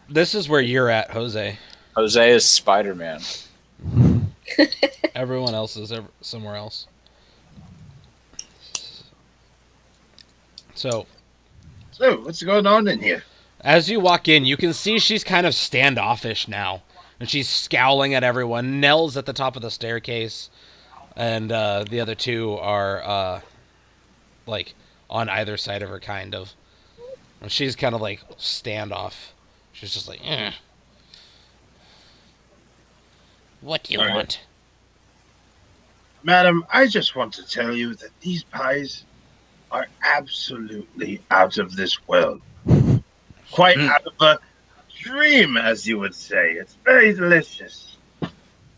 This is where you're at, Jose. Jose is Spider-Man. Everyone else is somewhere else. So, So, what's going on in here? as you walk in, you can see she's kind of standoffish now. And she's scowling at everyone. Nell's at the top of the staircase. And the other two are, like, on either side of her, kind of. And she's kind of, like, standoff. She's just like, eh. What do you Alright. want? Madam, I just want to tell you that these pies are absolutely out of this world. Quite out of a dream, as you would say. It's very delicious.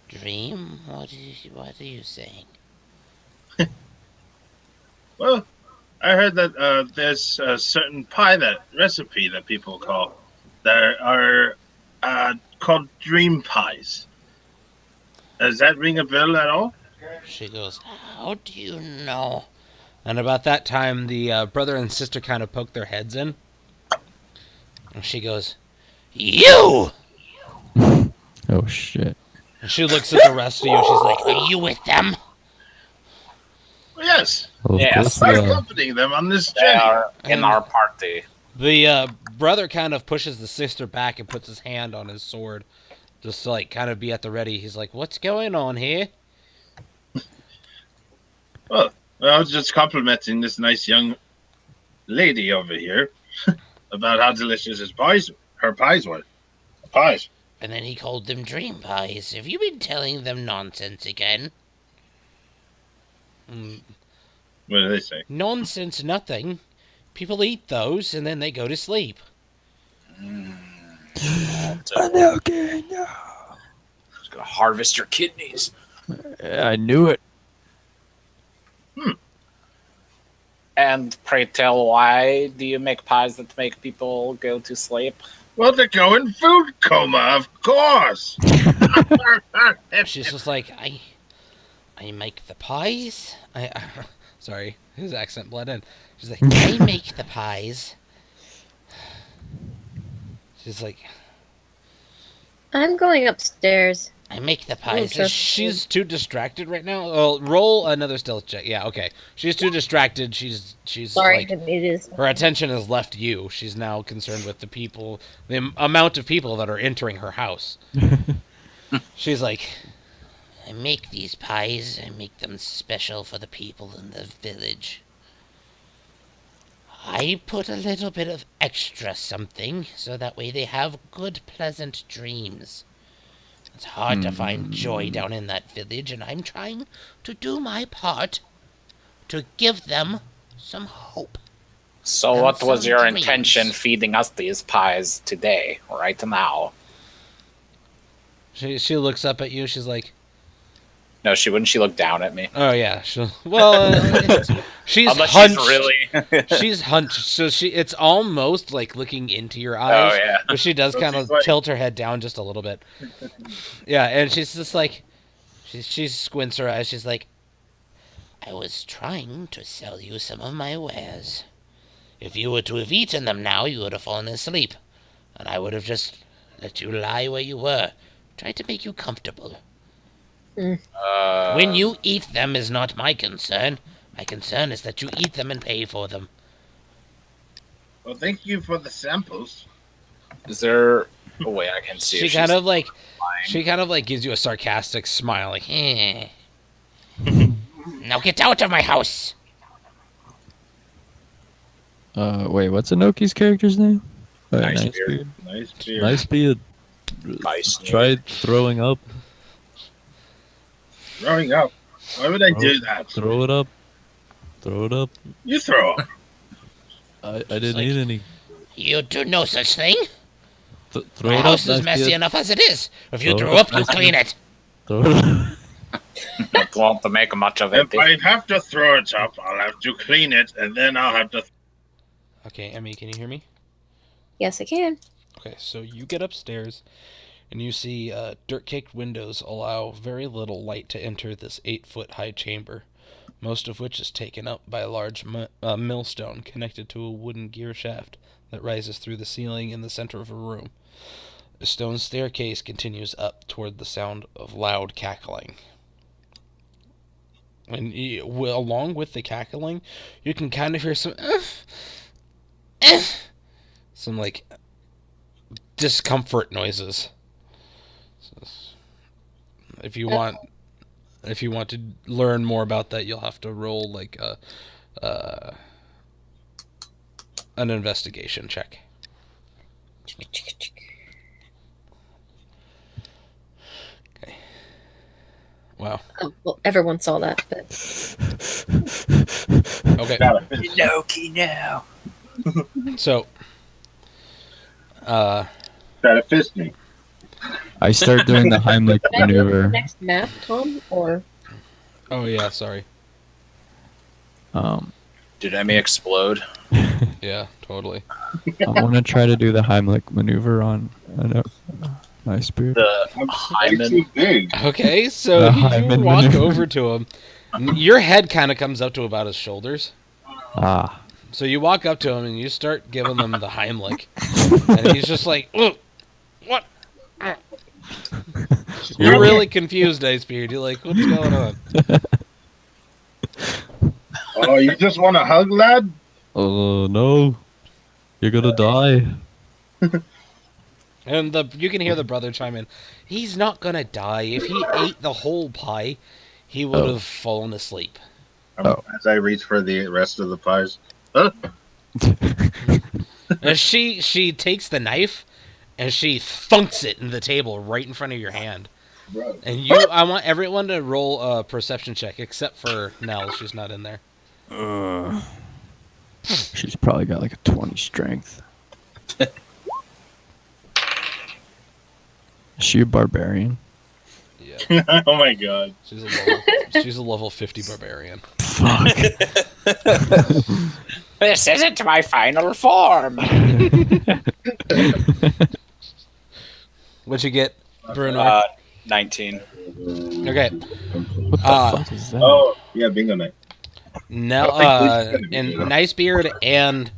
Dream? What are you saying? Well, I heard that there's a certain pie recipe that people call that are called dream pies. Does that ring a bell at all? She goes, how do you know? And about that time, the brother and sister kind of poke their heads in. And she goes, you! Oh shit. And she looks at the rest of you, and she's like, are you with them? Well, yes. Well, of Yes. course I'm we are. accompanying them on this They journey. are in our party. The brother kind of pushes the sister back and puts his hand on his sword. just to, like, kind of be at the ready. He's like, "What's going on here?" Well, I was just complimenting this nice young lady over here about how delicious her pies were. Pies. And then he called them dream pies. Have you been telling them nonsense again? What do they say? Nonsense nothing. People eat those and then they go to sleep. Just gonna harvest your kidneys. I knew it. And pray tell, why do you make pies that make people go to sleep? Well, to go in food coma, of course. She's just like, I make the pies. Sorry, his accent bled in. She's like, I make the pies. she's like, I'm going upstairs. I make the pies. Interesting. she's too distracted right now. Oh, roll another stealth check. Yeah, okay. She's too distracted. She's Sorry, like, it is. her attention has left you. She's now concerned with the people, the amount of people that are entering her house. She's like, I make these pies. I make them special for the people in the village. I put a little bit of extra something so that way they have good, pleasant dreams. It's hard to find joy down in that village, and I'm trying to do my part to give them some hope. So And what was some your dreams. intention feeding us these pies today, right now? she looks up at you. She's like, No, she wouldn't. She looked down at me. oh yeah, well, she's Unless hunched. she's really. She's hunched, so it's almost like looking into your eyes. Oh yeah. But she does So kind she's of like- tilt her head down just a little bit. Yeah, and she's just like, she squints her eyes. She's like, I was trying to sell you some of my wares. If you were to have eaten them now, you would have fallen asleep, and I would have just let you lie where you were, tried to make you comfortable. When you eat them is not my concern. My concern is that you eat them and pay for them. Well, thank you for the samples. Is there a way I can see? she if kind she's of like, lying? she kind of like gives you a sarcastic smile, like, Eh. Now get out of my house! Wait, what's Inoki's character's name? Nice beard. Nice beer. Nice beard. Nice. Tried throwing up. Throwing up. Why would I do that? Throw it up. Throw it up. You throw up. I didn't like- eat any. You do no such thing. Throw My it house up. is Nice messy beard. enough as it is. If you Throw threw it up, up, you nice clean beard. it. Throw it up. Don't want to make much of it. If I have to throw it up, I'll have to clean it, and then I'll have to. okay, Emmy, can you hear me? Yes, I can. Okay, so you get upstairs, and you see dirt-caked windows allow very little light to enter this 8-foot-high chamber, most of which is taken up by a large millstone connected to a wooden gear shaft that rises through the ceiling in the center of a room. A stone staircase continues up toward the sound of loud cackling. And along with the cackling, you can kind of hear some some like discomfort noises. If you want to learn more about that, you'll have to roll like an investigation check. Okay. Wow. Oh, well, everyone saw that, but Okay. Got it. Inoki now. So Try to fist me. I start doing the Heimlich can I go to the maneuver. next map, Tom? Or oh yeah, sorry. Did Emmy explode? Yeah, totally. I want to try to do the Heimlich maneuver on Nice beard. The I'm way hymen. too big. Okay, so The you hymen walk maneuver. over to him. Your head kind of comes up to about his shoulders. Ah. So you walk up to him and you start giving him the Heimlich. And he's just like, "Ugh, what? You're really confused, Icebeard. You're like, what's going on? Oh, you just want a hug, lad? Oh no. You're gonna die. And you can hear the brother chime in. He's not gonna die. If he ate the whole pie, he would have fallen asleep. As I reach for the rest of the pies. Huh? And she takes the knife and she thunks it in the table right in front of your hand. Bro. And I want everyone to roll a perception check except for Nell. She's not in there. She's probably got like a 20 strength. Is she a barbarian? Yeah, Oh my god. she's a level 50 barbarian. Fuck. This isn't my final form. What'd you get, Bruno? 19. Okay. What the fuck is that? Oh, yeah, bingo night. Nell, and Nicebeard and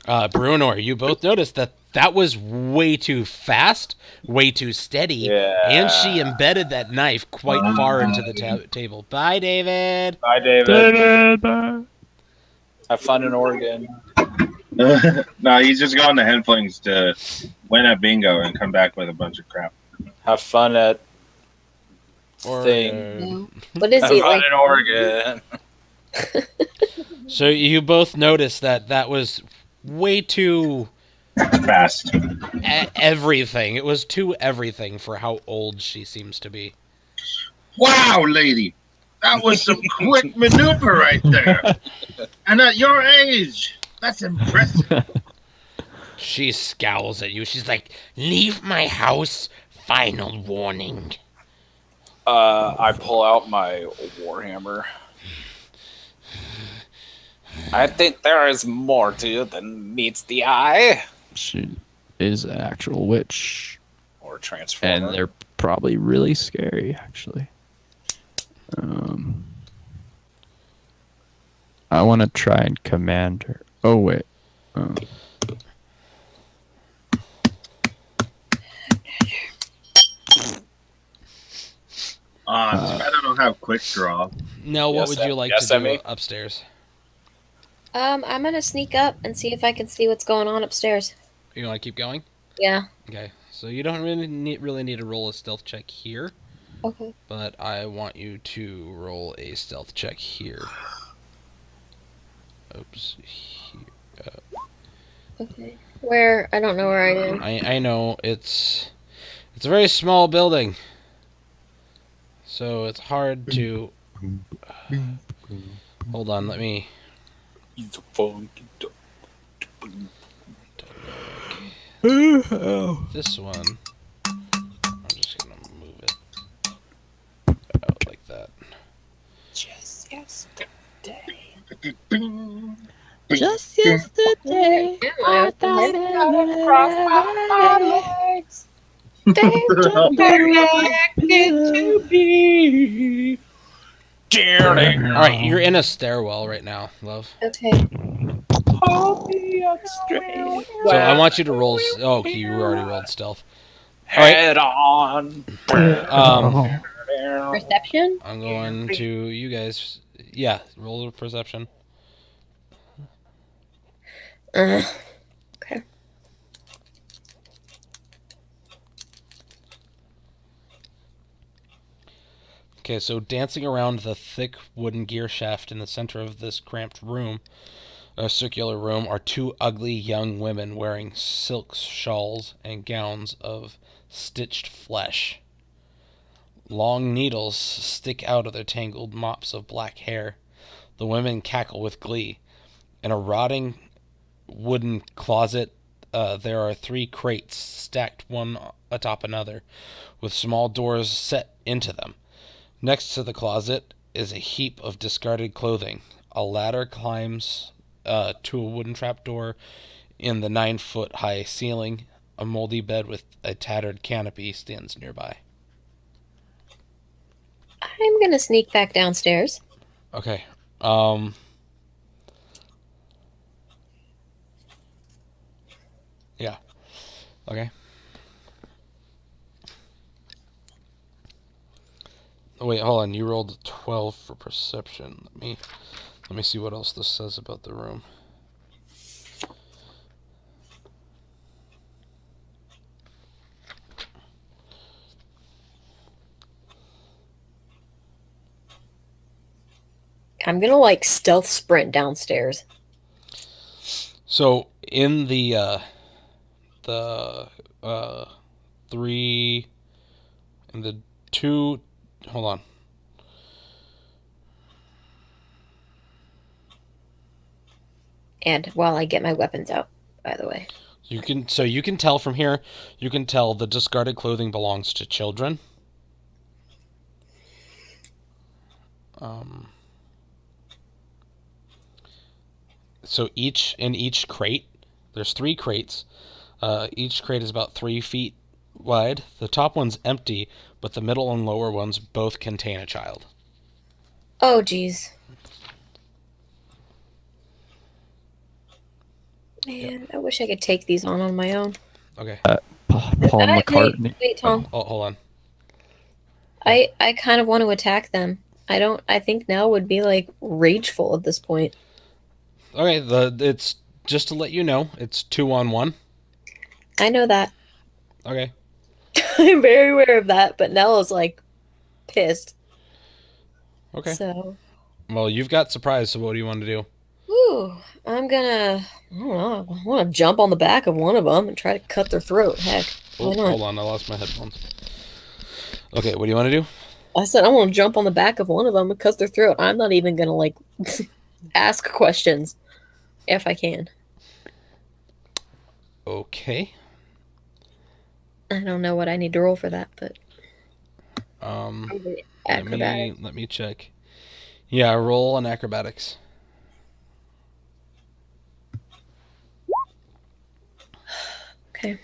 Bruenor, you both noticed that was way too fast, way too steady, Yeah. and she embedded that knife quite far into the table. Bye, David. Bye, David. Have fun in Oregon. No, he's just going to Henflings to win at bingo and come back with a bunch of crap. Have fun at Or, thing. What is Have he fun like? in Oregon. So you both noticed that was way too Fast. everything. It was too everything for how old she seems to be. Wow, lady. That was some quick maneuver right there. And at your age, that's impressive. She scowls at you. She's like, "Leave my house. Final warning." I pull out my warhammer. I think there is more to you than meets the eye. She is an actual witch. Or transformer. And they're probably really scary, actually. I want to try and command her. Oh, wait. I don't have quick draw. Now, what Yes, would you like yes, to do Emmy? upstairs? I'm gonna sneak up and see if I can see what's going on upstairs. You want to keep going? Yeah. Okay. So you don't really need to roll a stealth check here, Okay. but I want you to roll a stealth check here. Oops. Here. Okay. Where? I don't know where I am. I know it's a very small building, so it's hard to. Hold on, let me. He's a funky dog. This one. I'm just gonna move it out like that. Just yesterday. Just yesterday, I thought All right, you're in a stairwell right now, love. Okay. So I want you to roll. Oh, you already rolled stealth. All right. Head on. Perception? I'm going to you guys. Yeah, roll a perception. Okay. Okay, so dancing around the thick wooden gear shaft in the center of this cramped room, a circular room, are two ugly young women wearing silk shawls and gowns of stitched flesh. Long needles stick out of their tangled mops of black hair. The women cackle with glee. In a rotting wooden closet, there are 3 crates stacked one atop another, with small doors set into them. Next to the closet is a heap of discarded clothing. A ladder climbs to a wooden trapdoor in the 9-foot-high ceiling. A moldy bed with a tattered canopy stands nearby. I'm gonna sneak back downstairs. Okay. Yeah. Okay. Oh, wait, hold on. You rolled a 12 for perception. Let me see what else this says about the room. I'm gonna like stealth sprint downstairs. So in the uh 3 and the 2, hold on. And while I get my weapons out, by the way. You can tell from here, you can tell the discarded clothing belongs to children. So in each crate, there's 3 crates. Each crate is about 3 feet wide. The top one's empty, but the middle and lower ones both contain a child. Oh, geez. Man, I wish I could take these on my own. Okay. Paul McCartney. Wait, Tom. Oh, hold on. I kind of want to attack them. I think now would be like rageful at this point. Okay, it's just to let you know, it's 2-on-1. I know that. Okay. I'm very aware of that, but Nella's like pissed. Okay. So, Well, you've got surprise, so what do you want to do? whew, I don't know, I want to jump on the back of one of them and try to cut their throat. Heck, Oh, why not? hold on, I lost my headphones. Okay, what do you want to do? I said I want to jump on the back of one of them and cut their throat. I'm not even gonna like ask questions if I can. Okay. I don't know what I need to roll for that, but Let acrobatic. me check. Yeah, roll on acrobatics. Okay,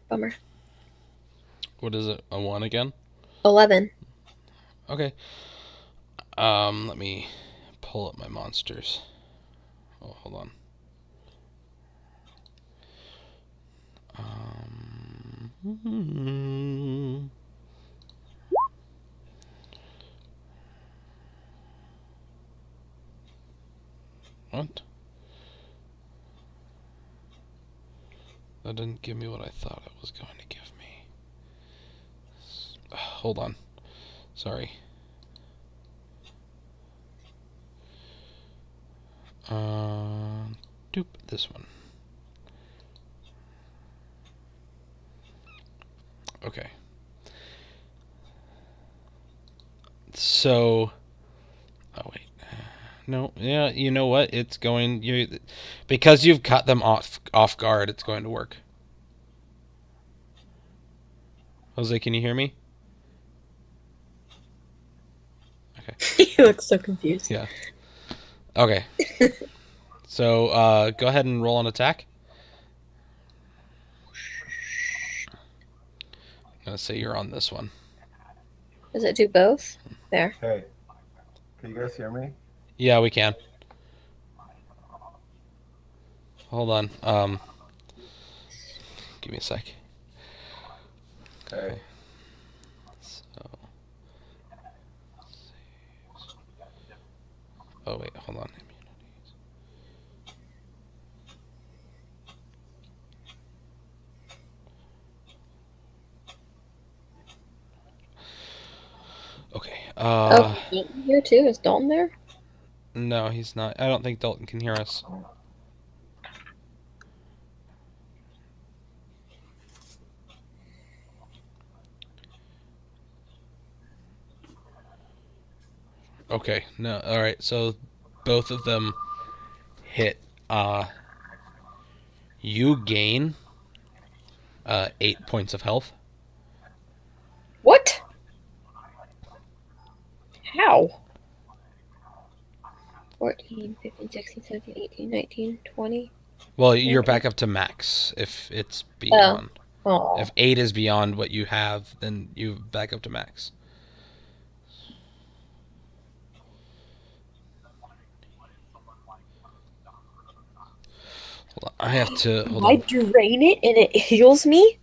bummer. What is it? A 1 again? 11. Okay. Let me pull up my monsters. Oh, hold on. What? That didn't give me what I thought it was going to give me. Hold on. Sorry. Doop, this one. Okay. So, oh wait. No, yeah, you know what? It's going because you've cut them off guard, it's going to work. Jose, can you hear me? Okay. You look so confused. Yeah. Okay. So, go ahead and roll an attack. I'm gonna say you're on this one. Does it do both? There. Hey, can you guys hear me? Yeah, we can. Hold on. Give me a sec. Okay. So. Oh wait, hold on. Okay. Oh, Dalton here too? Is Dalton there? No, he's not. I don't think Dalton can hear us. Okay. No. All right. So both of them hit. You gain 8 points of health. What? How? 14, 15, 16, 17, 18, 19, 20. Well, you're back up to max if it's beyond. Oh. If 8 is beyond what you have, then you back up to max. Hold on, I have to hold I on drain it and it heals me?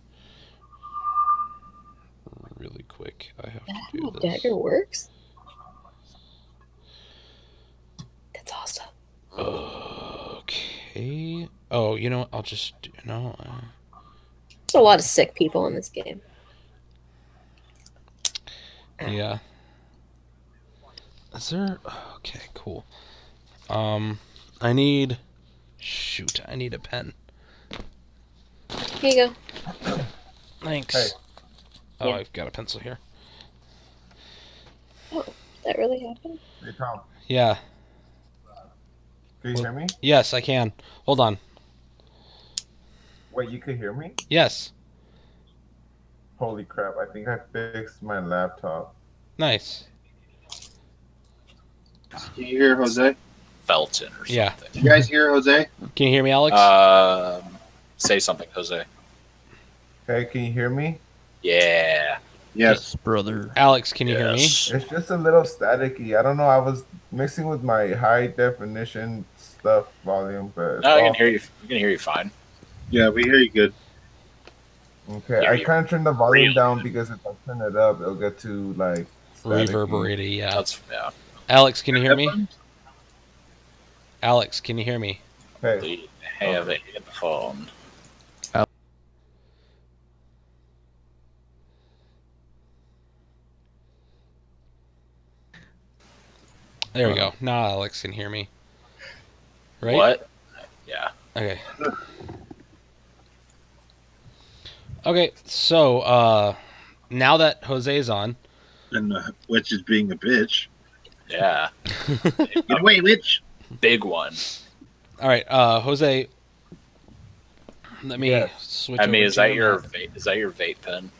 really quick. I have That's to do how this. dagger works? That's awesome. Okay. Oh, you know what? I'll just do no. There's a lot of sick people in this game. Yeah. Is there? Okay, cool. I need. Shoot, I need a pen. Here you go. Thanks. Hey. Oh, Yeah. I've got a pencil here. That really happened? Hey, Tom. Yeah. Can you hear me? Yes, I can. Hold on. Wait, you could hear me? Yes. Holy crap! I think I fixed my laptop. Nice. Can you hear Jose? Felton or something. Yeah. You guys hear Jose? Can you hear me, Alex? Say something, Jose. Hey, can you hear me? Yeah. Yes. brother. Alex, can you hear me? Yes. It's just a little staticky. I don't know. I was mixing with my high definition stuff volume, but No, I can hear you. We can hear you fine. Yeah, we hear you good. Okay, Hear I you. kind of turned the volume Really? down because if I turn it up, it'll get too like staticky. Reverberated, yeah. That's yeah. Alex, can you hear me? Alex, can you hear me? Hey, We have a headphone. There we go. Now Alex can hear me. Right? What? Yeah. Okay. Okay, so now that Jose's on, And Witch is being a bitch. Yeah. Get away, Witch! Big one. all right, Jose, let me Yes. switch. I mean, over is to that the your map. vape? Is that your vape pen?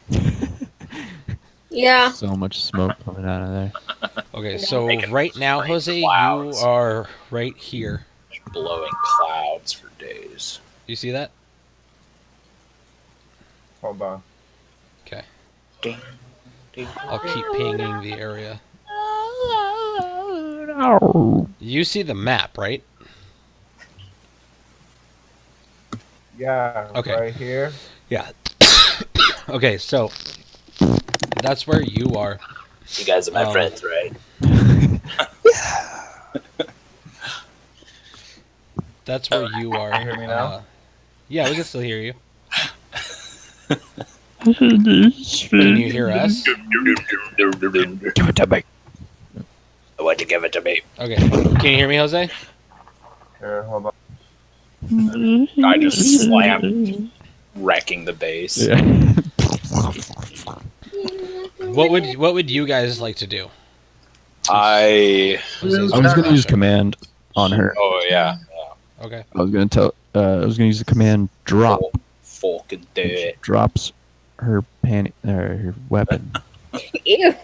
Yeah. So much smoke coming out of there. Okay, so Making right now, rain Jose, you clouds. are right here. Blowing clouds for days. You see that? hold on. Okay. Ding, ding. I'll keep pinging the area. You see the map, right? Yeah, Okay. right here. Yeah. Okay, so that's where you are. You guys are my Oh. friends, right? That's where you are. Can you hear me now? Yeah, we can still hear you. Can you hear us? Give it to me. I want to give it to me. Okay. Can you hear me, Jose? Here, hold on. I just slammed, wrecking the base. Yeah. What would you guys like to do? Jose's I was gonna use Russia. command on her. Oh yeah. Okay. I was gonna use the command drop. Fucking do it. Drops her her weapon. Ew.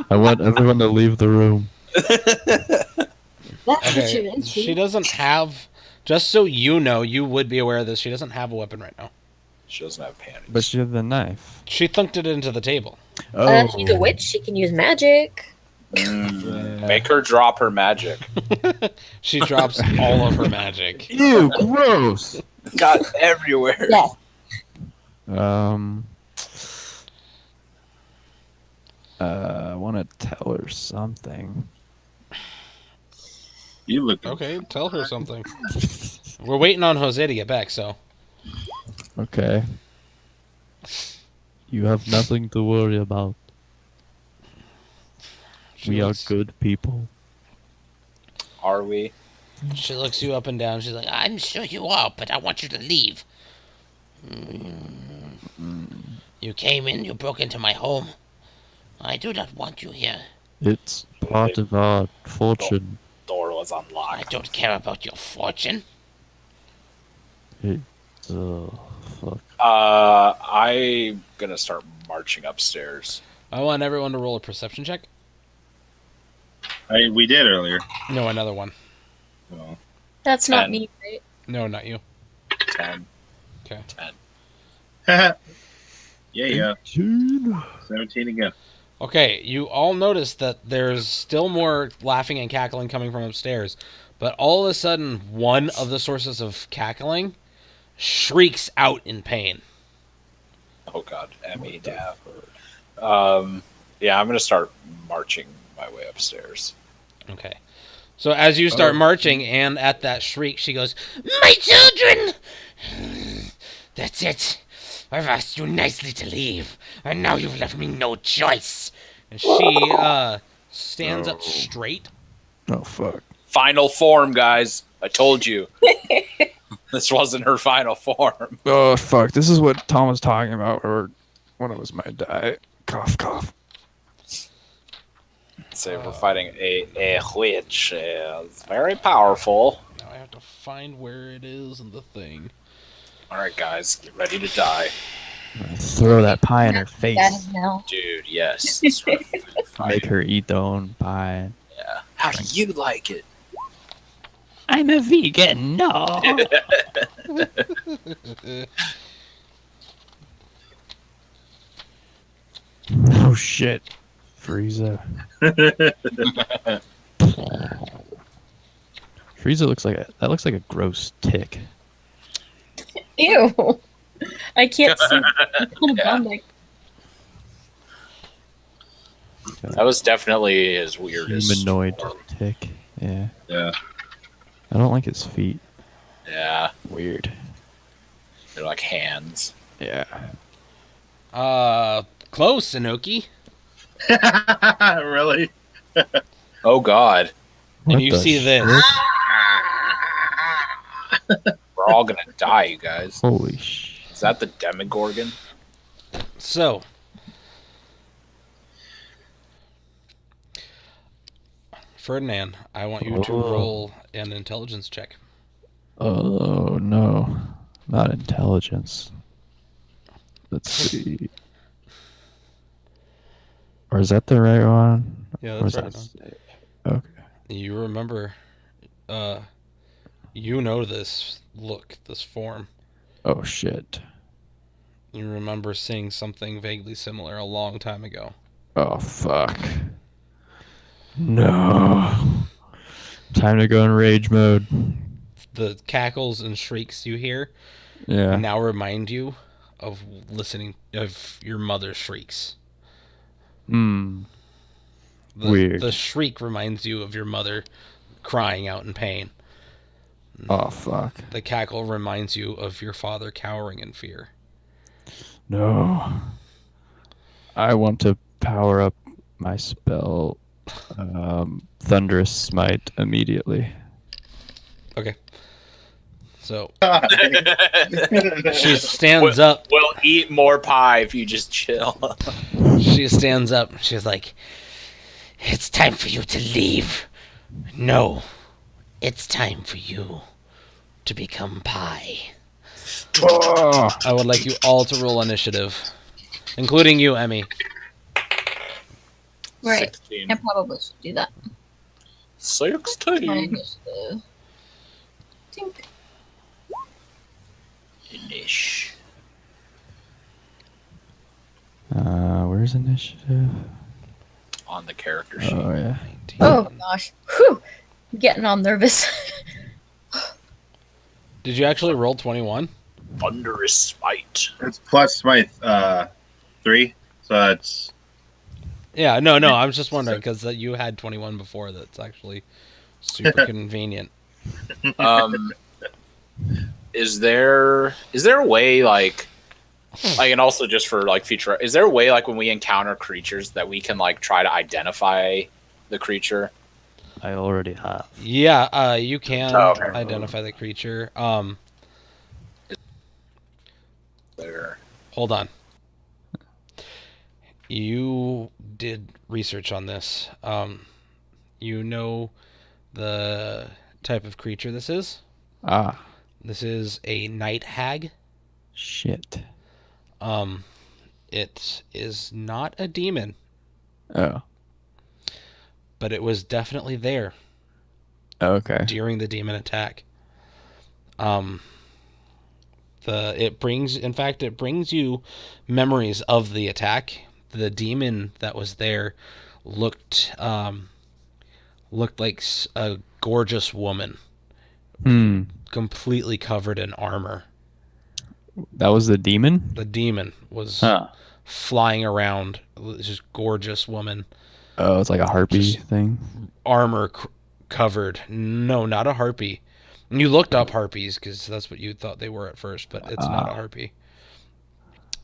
I want everyone to leave the room. That's what you Okay. meant. She doesn't have. Just so you know, you would be aware of this. She doesn't have a weapon right now. She doesn't have panties. But she had the knife. She thunked it into the table. She's a witch. She can use magic. Make her drop her magic. She drops all of her magic. Ew, gross. Got everywhere. Yes. I want to tell her something. You look Okay, tell her something. We're waiting on Jose to get back, so. Okay. You have nothing to worry about. She We are looks- good people. Are we? She looks you up and down. She's like, I'm sure you are, but I want you to leave. You came in, you broke into my home. I do not want you here. It's part of our fortune. Door was I unlocked. don't. don't care about your fortune. Oh, fuck. I'm gonna start marching upstairs. I want everyone to roll a perception check. we did earlier. No, another one. Well, That's not 10. me, right? No, not you. 10. Okay. 10. yeah. 17 again. Okay, you all notice that there's still more laughing and cackling coming from upstairs, but all of a sudden, one of the sources of cackling shrieks out in pain. Oh god, Emmy down. Yeah, I'm gonna start marching my way upstairs. Okay. So as you start marching, and at that shriek, she goes, My children! That's it. I've asked you nicely to leave, and now you've left me no choice. and she stands up straight. Oh fuck. Final form, guys. I told you. This wasn't her final form. Oh fuck. This is what Tom was talking about, or when it was my die. Cough, cough. So we're fighting a witch. It's very powerful. Now I have to find where it is in the thing. All right, guys, get ready to die, Throw that pie in her face. That is now. dude. Yes. That's right. Make her eat their own pie. Yeah. How do you like it? I'm a vegan. No. Oh shit. Frieza. Frieza looks like a gross tick. Ew. I can't see. It's kind of Yeah. bummed. That was definitely his weirdest. Humanoid form. tick. Yeah. Yeah. I don't like his feet. Yeah, Weird. they're like hands. Yeah. Close, Inoki. Really? Oh God, What And you the see this. we're all gonna die, you guys. Holy sh! Is that the Demogorgon? So, Ferdinand, I want you to Oh. roll an intelligence check. Oh no, not intelligence. Let's see. Or is that the right one? Yeah, Or is that's right. that safe? Okay. You remember, you know this look, this form. Oh shit. You remember seeing something vaguely similar a long time ago. Oh fuck. No. Time to go in rage mode. The cackles and shrieks you hear Yeah. now remind you of listening of your mother's shrieks. Hmm. The, Weird. The shriek reminds you of your mother crying out in pain. Oh fuck. The cackle reminds you of your father cowering in fear. No. I want to power up my spell, Thunderous Smite, immediately. Okay. So she she stands up. We'll eat more pie if you just chill. She stands up. She's like, It's time for you to leave. No, it's time for you to become pie. Oh, I would like you all to roll initiative, including you, Emmy. Right. 16. I probably should do that. 16. Initiative. Tink. Ish. where's initiative? On the character sheet. Oh yeah. 19. Oh gosh. Whew. I'm getting all nervous. Did you actually roll 21? Thunderous Smite. It's plus my 3, so that's Yeah, no. I was just wondering because you had 21 before. That's actually super convenient. Is there a way like and also just for like future, is there a way like when we encounter creatures that we can like try to identify the creature? I already have. Yeah, you can Oh, okay. identify the creature. There. Hold on. You did research on this. You know the type of creature this is? Ah, This is a night hag. shit. It is not a demon, Oh, but it was definitely there okay. during the demon attack. It brings you memories of the attack. The demon that was there looked like a gorgeous woman, Hmm. completely covered in armor. That was the demon? The demon was Huh. flying around, this just gorgeous woman, Oh, it's like a harpy Just- thing. armor covered. No, not a harpy. And you looked up harpies because that's what you thought they were at first, but it's not a harpy.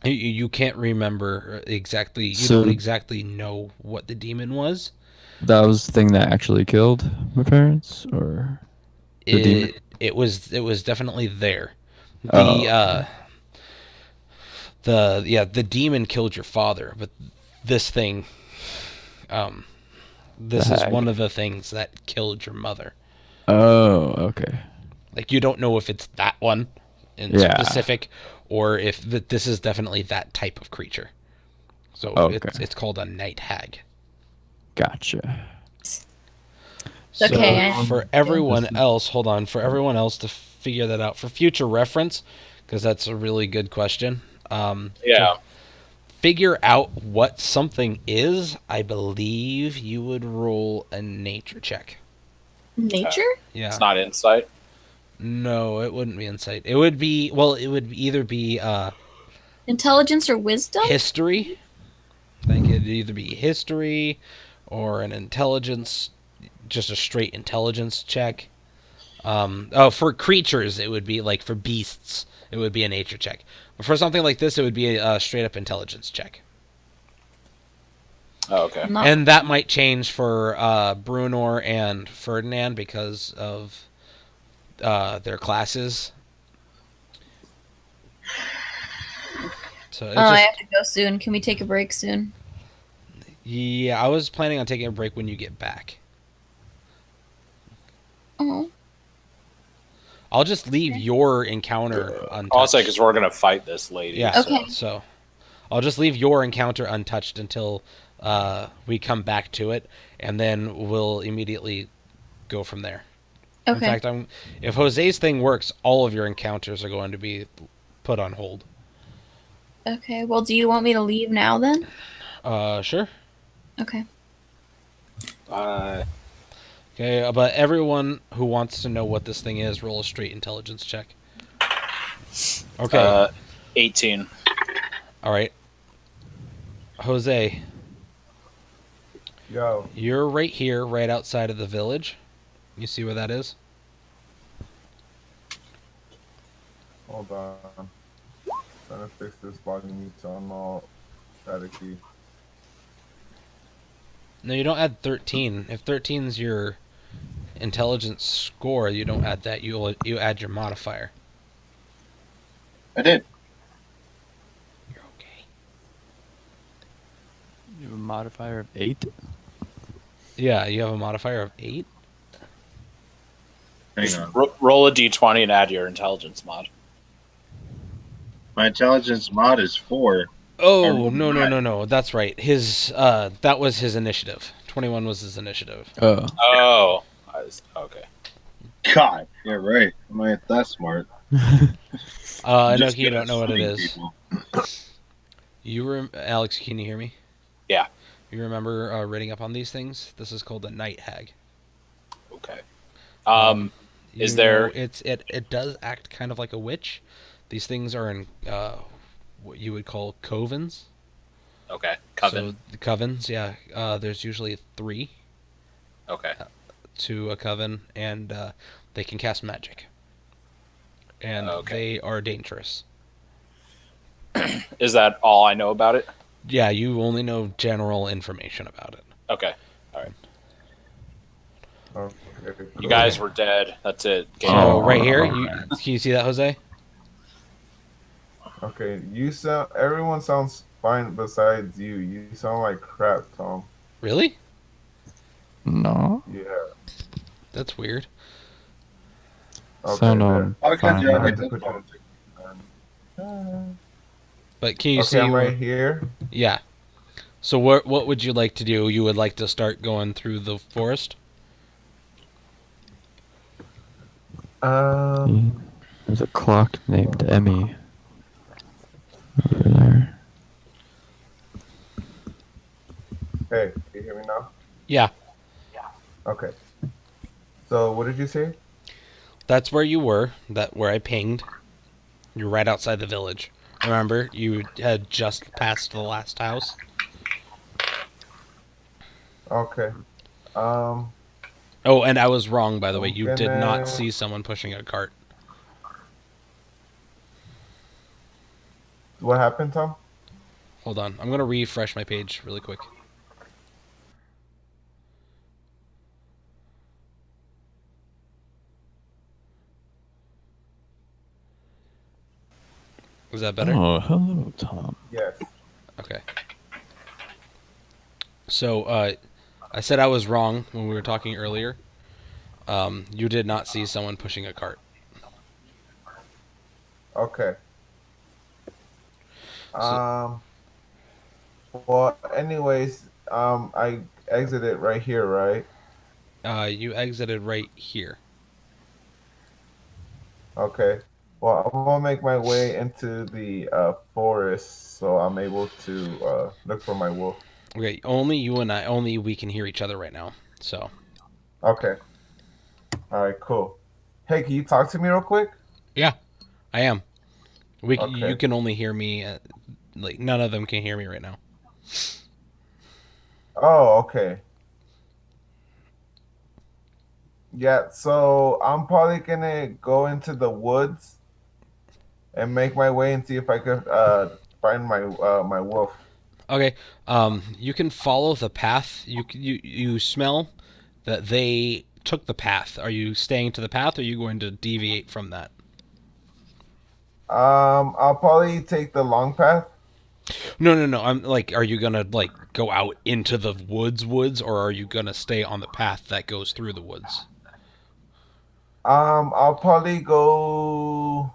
You can't remember exactly. You So- don't exactly know what the demon was, That was the thing that actually killed my parents, or the demon? It was definitely there. Oh, The demon killed your father, but this thing, this The is hag. one of the things that killed your mother. Oh, okay. Like, you don't know if it's that one in Yeah. specific, or if this is definitely that type of creature. So Okay. it's called a night hag. Gotcha. So Okay, for everyone else, hold on, for everyone else to figure that out for future reference, because that's a really good question. Yeah. To figure out what something is, I believe you would roll a nature check. Nature? Yeah. It's not insight. No, it wouldn't be insight. It would be, well, it would either be Intelligence or wisdom? history. Like, it'd either be history or an intelligence, just a straight intelligence check. For creatures, it would be, like, for beasts, it would be a nature check. But for something like this, it would be a straight up intelligence check. Oh, okay. Not- And that might change for Brunor and Ferdinand because of their classes. So it's I just, have to go soon. Can we take a break soon? yeah, I was planning on taking a break when you get back. Oh. I'll just leave your encounter untouched. Also, because we're gonna fight this lady. Yeah. Okay. So I'll just leave your encounter untouched until we come back to it, and then we'll immediately go from there. Okay. In fact, if Jose's thing works, all of your encounters are going to be put on hold. Okay. Well, do you want me to leave now then? Sure. Okay. Okay, but everyone who wants to know what this thing is, roll a straight intelligence check. Okay. 18. All right. Jose, Yo, you're right here, right outside of the village. You see where that is? hold on. Trying to fix this volume mute so I'm all staticky. No, you don't add 13. If 13's your intelligence score, you don't add that. You add your modifier. I did. You're okay. You have a modifier of 8? Yeah, you have a modifier of 8. Hang on. Roll a d20 and add your intelligence mod. My intelligence mod is 4. Oh, no. That's right. His that was his initiative. 21 was his initiative. Oh. Oh. Okay. God, you're right. Am I that smart? I know Just you good don't at know what it stunning is. people. Alex, can you hear me? Yeah. You remember reading up on these things? This is called a night hag. Okay. You Is there- know, it does act kind of like a witch. These things are in what you would call covens. Okay. Coven. So the covens, yeah. There's usually 3 Okay. to a coven, and they can cast magic. And they are dangerous. Is that all I know about it? Yeah, you only know general information about it. Okay. All right. Okay, You cool. guys were dead. That's it. Game So over. right here, can you see that, Jose? Okay, everyone sounds fine besides you. You sound like crap, Tom. Really? No. Yeah. That's weird. Okay. Sound there. on I can't do I fine. had anything. to put you But can you Okay, see? I'm right here. Yeah. So what would you like to do? You would like to start going through the forest? There's a clock named Emmy over there. Hey, can you hear me now? Yeah. Okay. So what did you say? That's where you were. Where I pinged. You're right outside the village. Remember, you had just passed the last house. Okay. Oh, and I was wrong, by the way. You did Gonna- not see someone pushing a cart. What happened, Tom? Hold on. I'm going to refresh my page really quick. Is that better? Oh, hello, Tom. Yes. Okay. So, I said I was wrong when we were talking earlier. You did not see someone pushing a cart. Okay. Well, anyways, I exited right here, right? You exited right here. Okay. Well, I'm gonna make my way into the forest, so I'm able to look for my wolf. Okay, only we can hear each other right now. So, Okay. All right. Cool. Hey, can you talk to me real quick? yeah, I am. You Okay. can only hear me. Like none of them can hear me right now. Oh, okay. Yeah. So I'm probably gonna go into the woods and make my way and see if I could find my wolf. Okay. You can follow the path. You smell that they took the path. Are you staying to the path, or are you going to deviate from that? I'll probably take the long path. No, no, no. I'm like, are you gonna like go out into the woods, or are you gonna stay on the path that goes through the woods? I'll probably go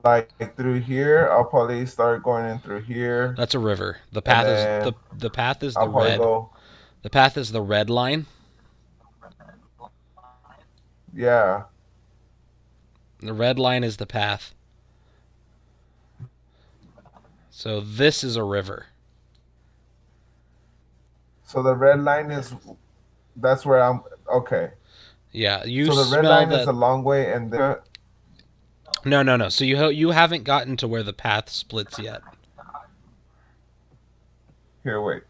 like through here. I'll probably start going in through here, That's a river. The and path is then the path is the I'll probably red. go. The path is the red line. Yeah. The red line is the path. So this is a river. So the red line is that's where I'm. Okay. Yeah, you So the red smell line is that. a long way, and then No, no, no. So you haven't gotten to where the path splits yet. here. Wait.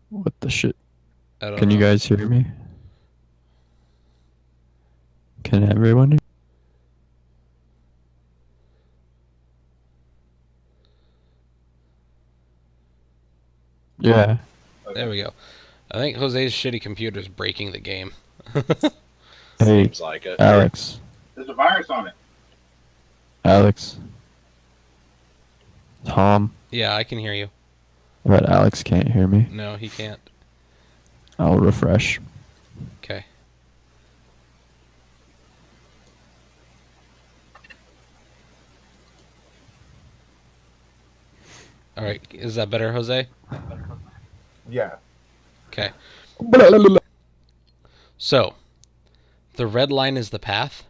What the shit? I don't Can you know. guys hear me? Can everyone hear? Yeah. There we go. I think Jose's shitty computer is breaking the game. Hey, Seems like it. Alex. There's a virus on it. Alex. Tom. Yeah, I can hear you. But Alex can't hear me. No, he can't. I'll refresh. Okay. All right. Is that better, Jose? Yeah. Okay. So, the red line is the path.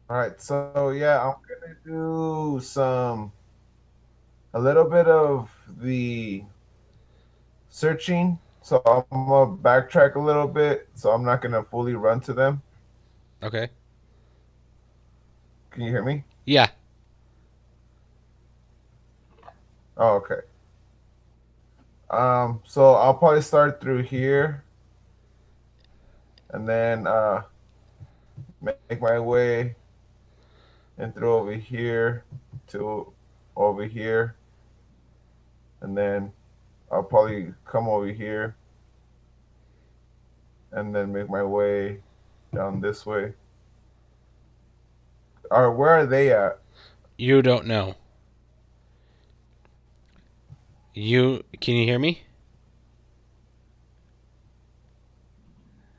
All right. So yeah, I'm gonna do a little bit of the searching. So I'm gonna backtrack a little bit. So I'm not gonna fully run to them. Okay. Can you hear me? Yeah. Oh, okay. So I'll probably start through here, and then make my way and through over here to over here, and then I'll probably come over here, and then make my way down this way. Or where are they at? You don't know. Can you hear me?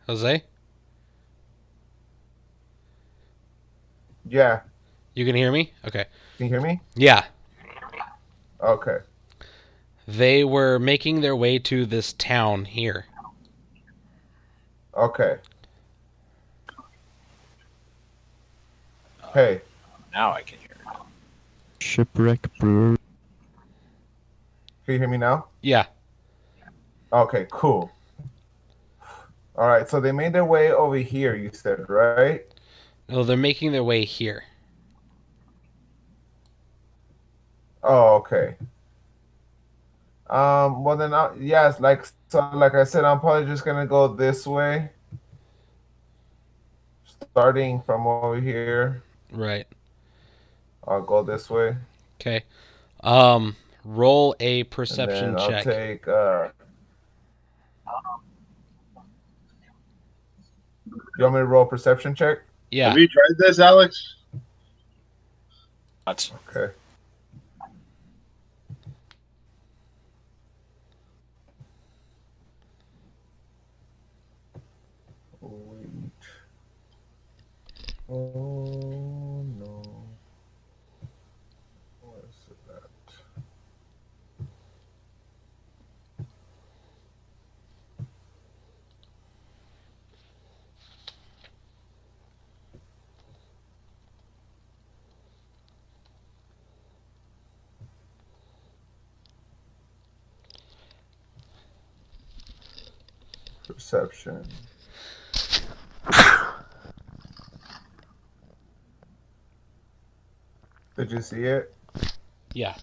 Jose? Yeah. You can hear me? Okay. Can you hear me? Yeah. Okay. They were making their way to this town here. Okay. Hey. Now I can hear it. Shipwreck Brewery. Can you hear me now? Yeah. Okay, cool. All right, so they made their way over here, you said, right? No, they're making their way here. Oh, okay. Well then, yes, like I said, I'm probably just gonna go this way, starting from over here. Right. I'll go this way. Okay. Roll a And perception then I'll check. take. You want me to roll a perception check? Yeah. Have you tried this, Alex? Not- Okay. Wait. Oh no. What is that? Perception. Did you see it? Yeah.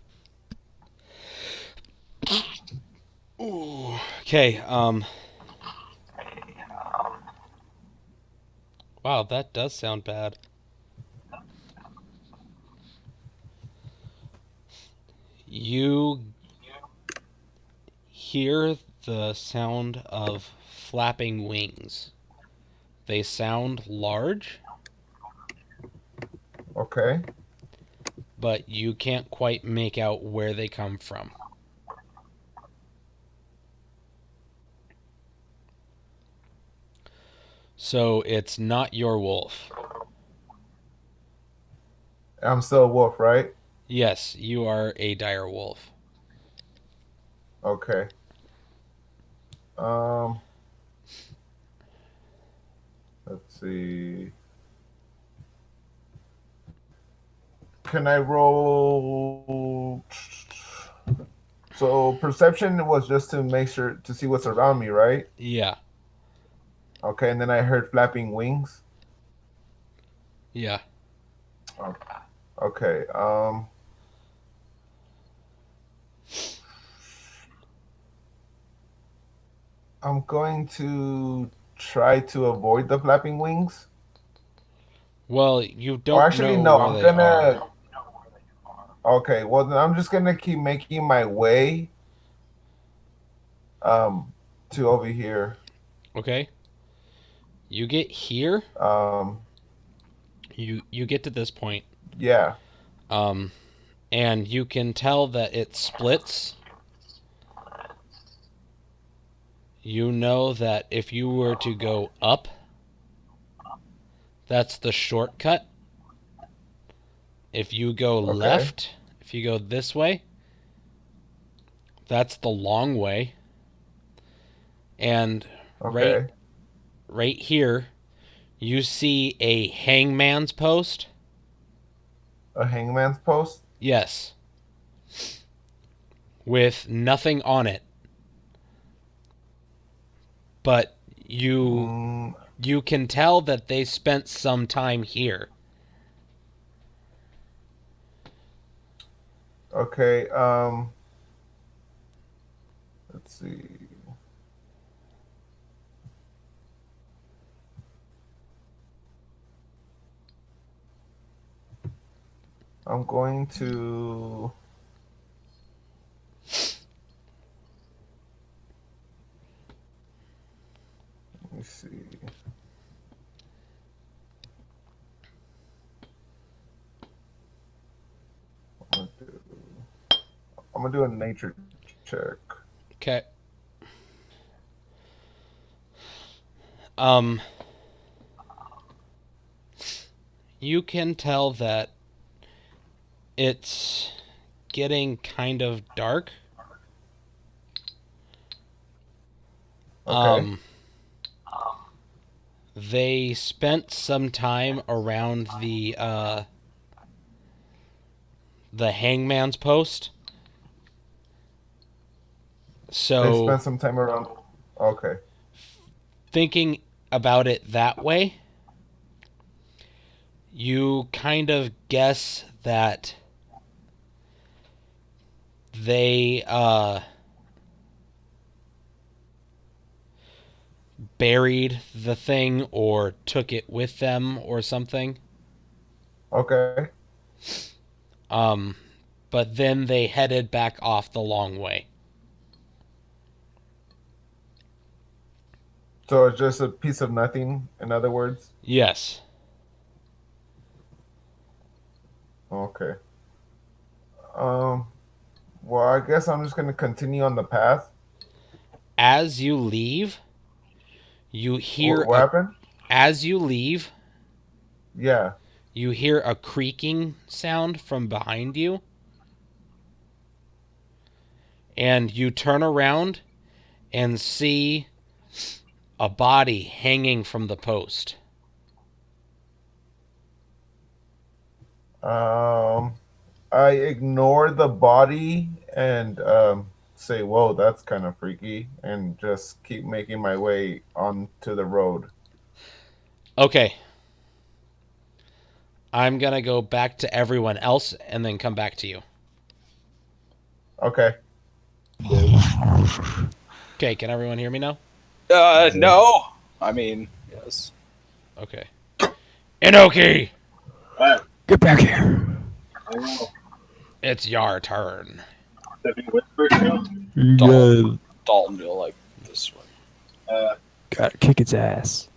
Ooh. Okay. Wow, that does sound bad. You hear the sound of flapping wings. They sound large, Okay. but you can't quite make out where they come from. So it's not your wolf. I'm still a wolf, right? Yes, you are a dire wolf. Okay. Let's see. Can I roll? So perception was just to make sure to see what's around me, right? Yeah, Okay, and then I heard flapping wings. yeah. Okay. I'm going to try to avoid the flapping wings. Well, you Or don't actually, know no, where I'm they gonna. are. Okay, well then I'm just gonna keep making my way to over here. Okay? You get here, Um you get to this point, yeah. and you can tell that it splits. You know that if you were to go up, that's the shortcut. If you go Okay. left, if you go this way, that's the long way. And Okay. right here, you see a hangman's post. A hangman's post? Yes. With nothing on it. But you can tell that they spent some time here. Okay, let's see. I'm going to let me see. I'm gonna do a nature check. Okay. You can tell that it's getting kind of dark. Okay. They spent some time around the hangman's post. They So spent some time around. Okay. thinking about it that way, you kind of guess that they buried the thing or took it with them or something. Okay. but then they headed back off the long way. So it's just a piece of nothing, in other words? Yes. Okay. Well, I guess I'm just going to continue on the path. As you leave, you hear What happened? as you leave, Yeah. you hear a creaking sound from behind you. And you turn around and see a body hanging from the post. I ignore the body and say, "Whoa, that's kind of freaky," and just keep making my way onto the road. Okay. I'm going to go back to everyone else and then come back to you. Okay. Okay, can everyone hear me now? No. I mean, yes. Okay. Inoki! Get back here. It's your turn. Yeah. Dalton, you'll like this one. Gotta kick its ass.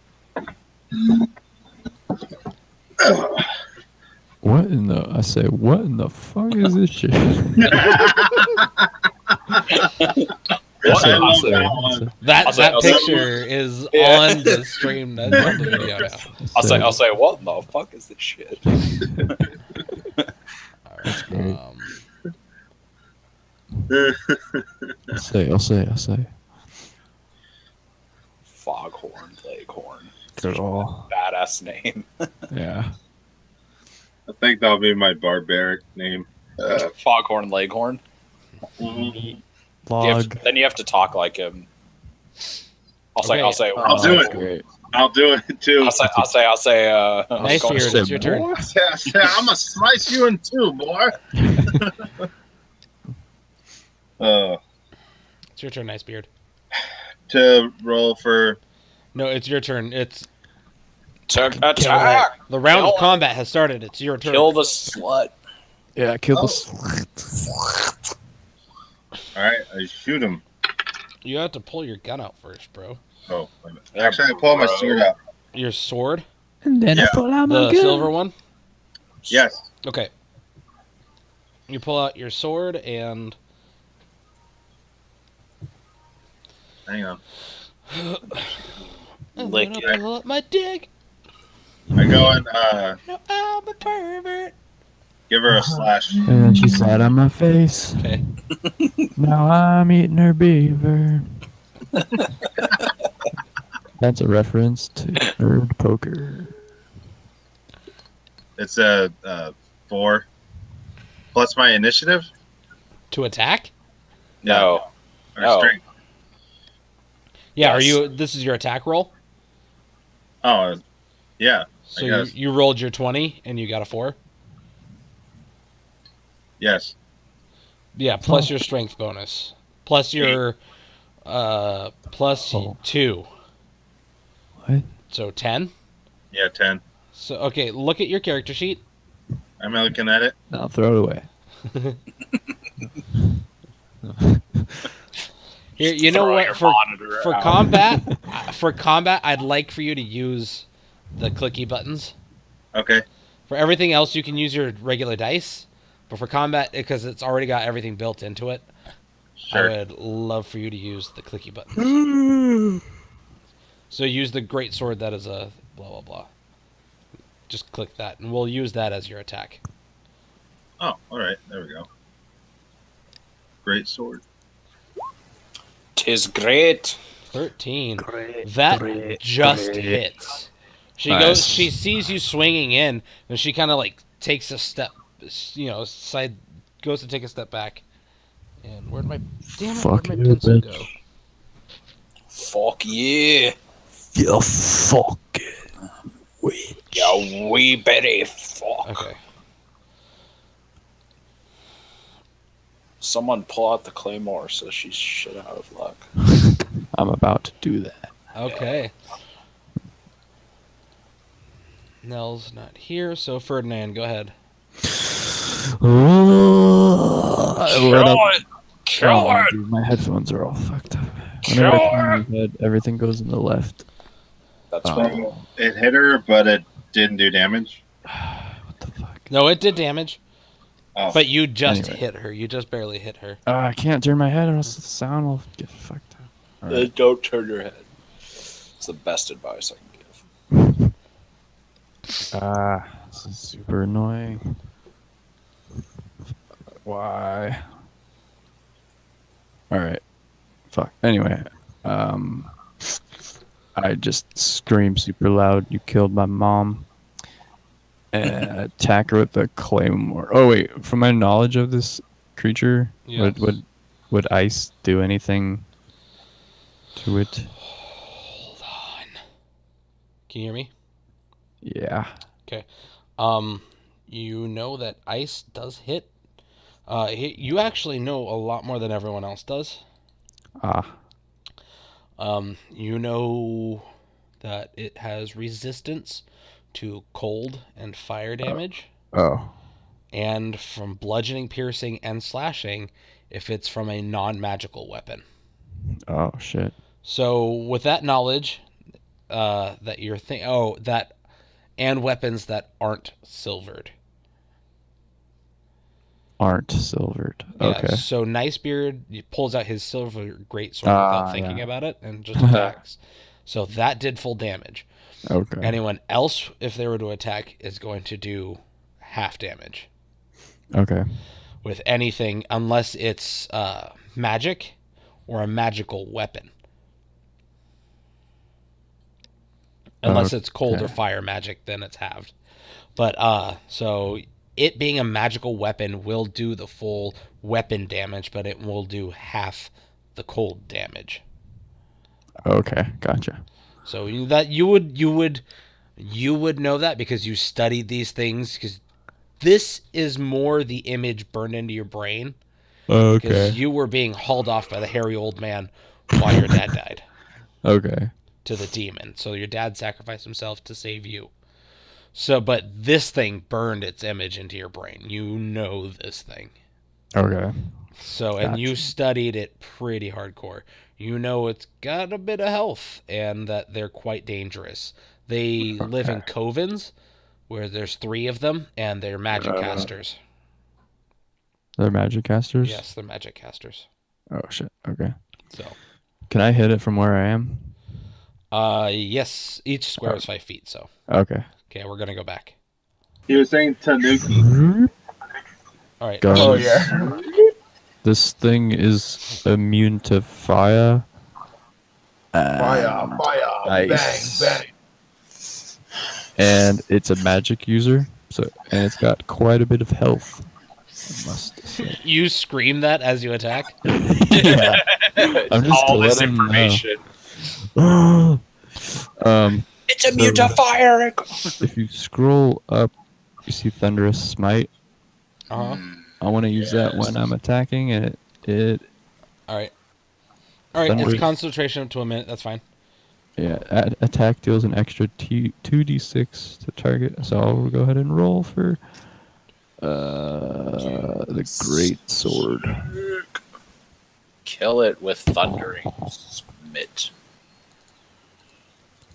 What in the fuck is this shit? That picture is on the stream. That's on the video now. I'll say, what in the fuck is this shit? I'll say. Foghorn Leghorn. Girl. Badass name. Yeah. I think that'll be my barbaric name. Foghorn Leghorn. Log. Then you have to talk like him. I'll say. I'll do it. Great. I'll do it too. I'll say. Nice beard. It's your turn. I'm gonna slice you in two, boy. It's your turn, Nice beard. To roll for. No, it's your turn. It's attack. the round of combat has started. It's your turn. Kill the slut. Yeah, kill the slut. All right, I shoot him. You have to pull your gun out first, bro. Oh, wait a minute. Actually, I pull my sword out. Your sword? And then I pull out my The gun. silver one? Yes. Okay. You pull out your sword and... Hang on. I'm Lick gonna it. pull up my dick. I go and No, I'm a pervert. give her a slash. And then she sat on my face. Okay. Now I'm eating her beaver. That's a reference to nerd poker. It's a 4 plus my initiative. To attack? No. Or No. strength. Yeah, Yes. this is your attack roll? Oh, yeah. So I guess. you rolled your 20 and you got a 4? Yes. Yeah, plus your strength bonus. Plus your plus Oh. 2. What? So 10? Yeah, 10. So okay, look at your character sheet. I'm looking at it. Now throw it away. Here, you know Throw what? your For monitor out. combat, I'd like for you to use the clicky buttons. Okay. For everything else, you can use your regular dice. But for combat, because it's already got everything built into it, Sure. I would love for you to use the clicky buttons. So use the great sword that is a blah blah blah. Just click that, and we'll use that as your attack. Oh, all right. There we go. Great sword. 'Tis great. 13. That just hits. She Nice. goes. She sees you swinging in, and she kind of like takes a step. Goes to take a step back. And where'd my Fuck where'd my you, pencil bitch. go? Fuck yeah. You fucking witch. Yeah, we better fuck. Okay. Someone pull out the claymore so she's shit out of luck. I'm about to do that. Okay. Nell's not here, so Ferdinand, go ahead. Oh, Dude, my headphones are all fucked up. Whenever I turn my head, everything goes in the left. That's So it hit her, but it didn't do damage. What the fuck? No, it did damage, Oh, but you just Anyway. hit her. You just barely hit her. I can't turn my head or else the sound will get fucked up. All right. Don't turn your head. It's the best advice I can give. This is super annoying. Why? Alright. Fuck. Anyway, I just screamed super loud. You killed my mom. And attack her with the claymore. Oh wait, from my knowledge of this creature, Yes. would ice do anything to it? Hold on. Can you hear me? Yeah. You know that ice does hit. You actually know a lot more than everyone else does. You know that it has resistance to cold and fire damage, Oh. and from bludgeoning, piercing, and slashing if it's from a non-magical weapon. Oh shit. So with that knowledge, that you're and weapons that aren't silvered. Aren't silvered. Yeah, Okay. so Nicebeard pulls out his silver greatsword without thinking yeah. about it and just attacks. So that did full damage. Okay. Anyone else, if they were to attack, is going to do half damage Okay. with anything, unless it's magic or a magical weapon. Unless it's cold or Okay. fire magic, then it's halved. But so it being a magical weapon will do the full weapon damage, but it will do half the cold damage. Okay. Gotcha. So you would know that because you studied these things, because this is more the image burned into your brain Okay. because you were being hauled off by the hairy old man while your dad died Okay. to the demon. So your dad sacrificed himself to save you. So, but this thing burned its image into your brain. You know this thing. Okay. So, and you Gotcha. studied it pretty hardcore. You know it's got a bit of health and that they're quite dangerous. They live in covens where there's 3 of them and they're magic casters. They're magic casters? Yes, they're magic casters. Oh shit. Okay. So, Can I hit it from where I am? yes, each square is 5 feet. So, Okay. okay, we're gonna go back. he was saying Tanuki. All right. Guns. Oh yeah. This thing is immune to fire. Fire, Nice. bang, bang. And it's a magic user, and it's got quite a bit of health. I must say. You scream that as you attack. Yeah. I'm just all this letting him know. information. It's immune to fire. If you scroll up, you see Thunderous Smite. Uh huh. I want to use that when I'm attacking, and it All right. All right. Thunder- It's concentration up to a minute. That's fine. attack deals an extra 2d6 to target. So I'll go ahead and roll for the great sword. Kill it with thundering smit.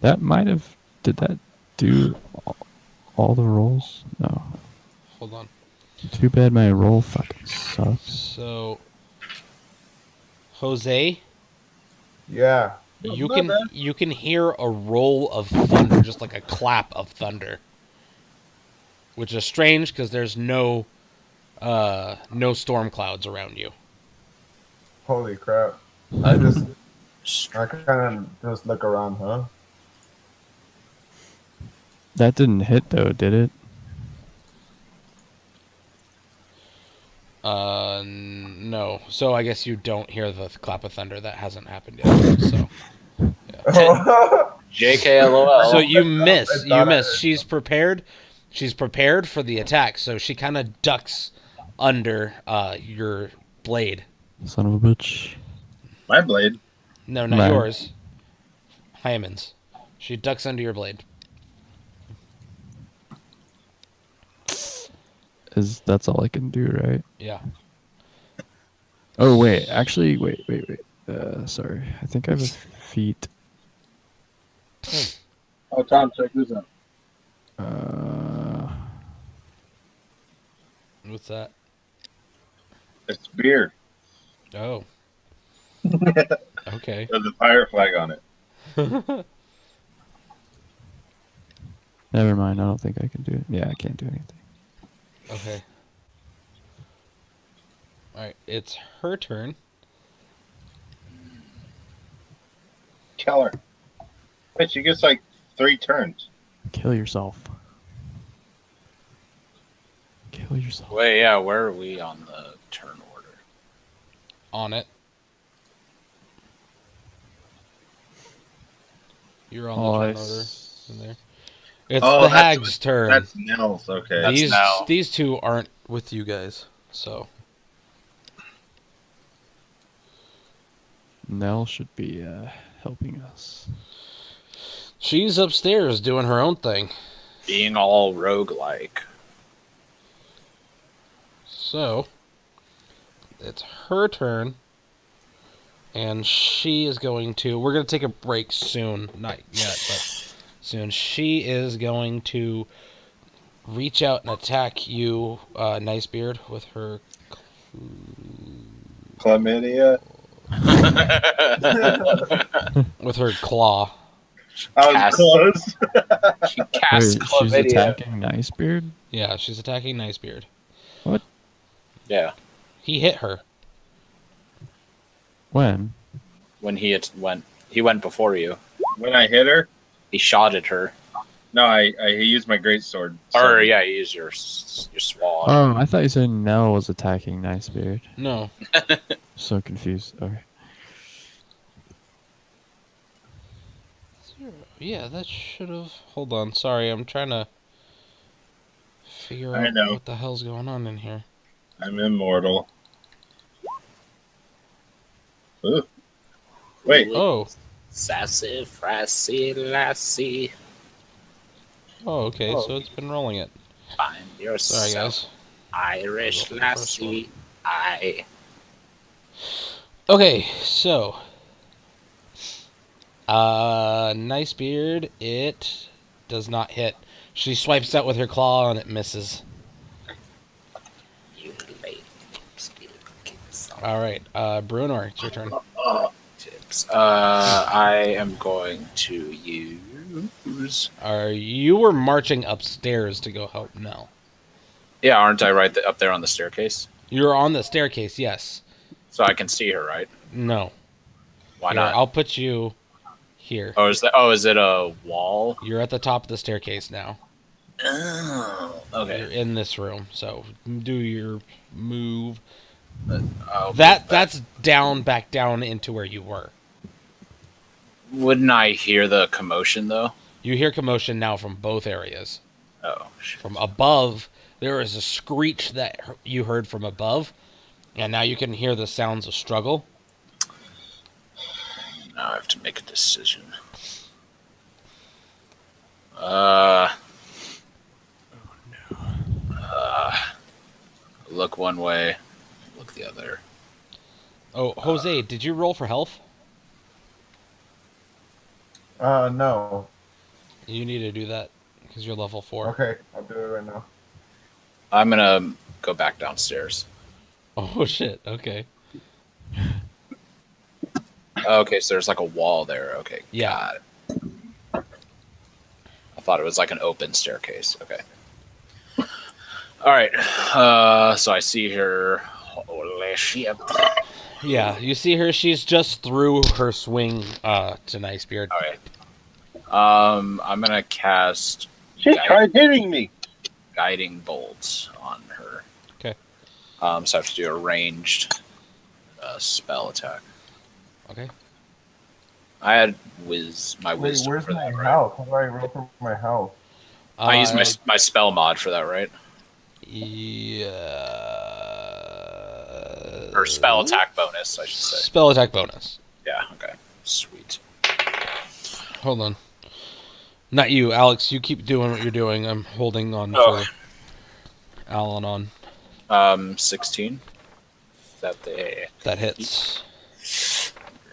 That might have. Did that do all the rolls? No. Hold on. Too bad my roll fucking sucks. So, Jose, Yeah. you can hear a roll of thunder, just like a clap of thunder, which is strange because there's no storm clouds around you. Holy crap. I kind of just look around, huh? That didn't hit though, did it? No. So I guess you don't hear the clap of thunder. That hasn't happened yet. So, JKLOL. so you miss. I You thought I miss. heard She's prepared. She's prepared for the attack. So she kind of ducks under your blade. Son of a bitch. My blade. No, not Mine. yours. Hyman's. She ducks under your blade. That's all I can do, right? Yeah. Oh wait, actually, wait. Sorry, I think I have a feat. Oh, Tom, check this out. What's that? It's beer. Oh. Okay. There's a pirate flag on it. Never mind. I don't think I can do it. Yeah, I can't do anything. Okay. Alright, it's her turn. Kill her. Wait, she gets like 3 turns. Kill yourself. Kill yourself. Wait, yeah, where are we on the turn order? On it. You're on the turn order. In there. It's the hag's turn. That's Nels, okay. That's Nell. These two aren't with you guys, so. Nell should be helping us. She's upstairs doing her own thing. Being all roguelike. So, it's her turn. And she is going to... We're going to take a break soon. Not yet, but soon. She is going to reach out and attack you, Nicebeard, with her... Chlamydia. with her claw. I was close. She casts Wait, she's chlamydia. attacking Nicebeard? Yeah, she's attacking Nicebeard. What? Yeah, He hit her. When? when he went before you. When I hit her, He shot at her. no, I used my greatsword. Or yeah, he used your sword. Oh, I thought you said Nell was attacking Nicebeard. No. So confused. Okay. Yeah, that should have... Hold on, sorry, I'm trying to figure I out know. what the hell's going on in here. I'm immortal. Ooh. Wait, Oh, Sassy, frassy, lassie, oh, okay, so it's been rolling it. find Sorry, yourself guys. Irish Roll the first lassie. I. Okay, so... Nicebeard, it does not hit. She swipes out with her claw and it misses. You late. Still kids. Alright, Bruenor, it's your turn. Tips. I am going to use. You were marching upstairs to go help Nell. Yeah, aren't I right up there on the staircase? You're on the staircase, yes. So I can see her, right? No. Why Here, not? I'll put you here. Oh, is it a wall? You're at the top of the staircase now. Oh, You're okay. in this room, so do your move. I'll That's back down into where you were. Wouldn't I hear the commotion though? You hear commotion now from both areas. Oh, shit. From above, there is a screech that you heard from above, and now you can hear the sounds of struggle. Now I have to make a decision. Look one way, look the other. Oh, Jose, did you roll for health? No. You need to do that because you're level 4. Okay, I'll do it right now. I'm gonna go back downstairs. Oh shit. Okay. Okay, so there's like a wall there. Okay, Yeah. got it. I thought it was like an open staircase. Okay. All right. So I see her. Holy shit! Yeah, you see her. She's just through her swing to Nicebeard. All right. I'm gonna cast she tried hitting me. guiding bolts on her. Okay. So I have to do a ranged spell attack. Okay. I had my Wait, wisdom where's for my that, right? health? How do I roll for my health? I use my spell mod for that, right? Yeah. Or spell attack bonus, I should say. Spell attack bonus. Yeah. Okay. Sweet. Hold on. Not you, Alex. You keep doing what you're doing. I'm holding on Oh. for Al-Anon. 16. that they. That hits.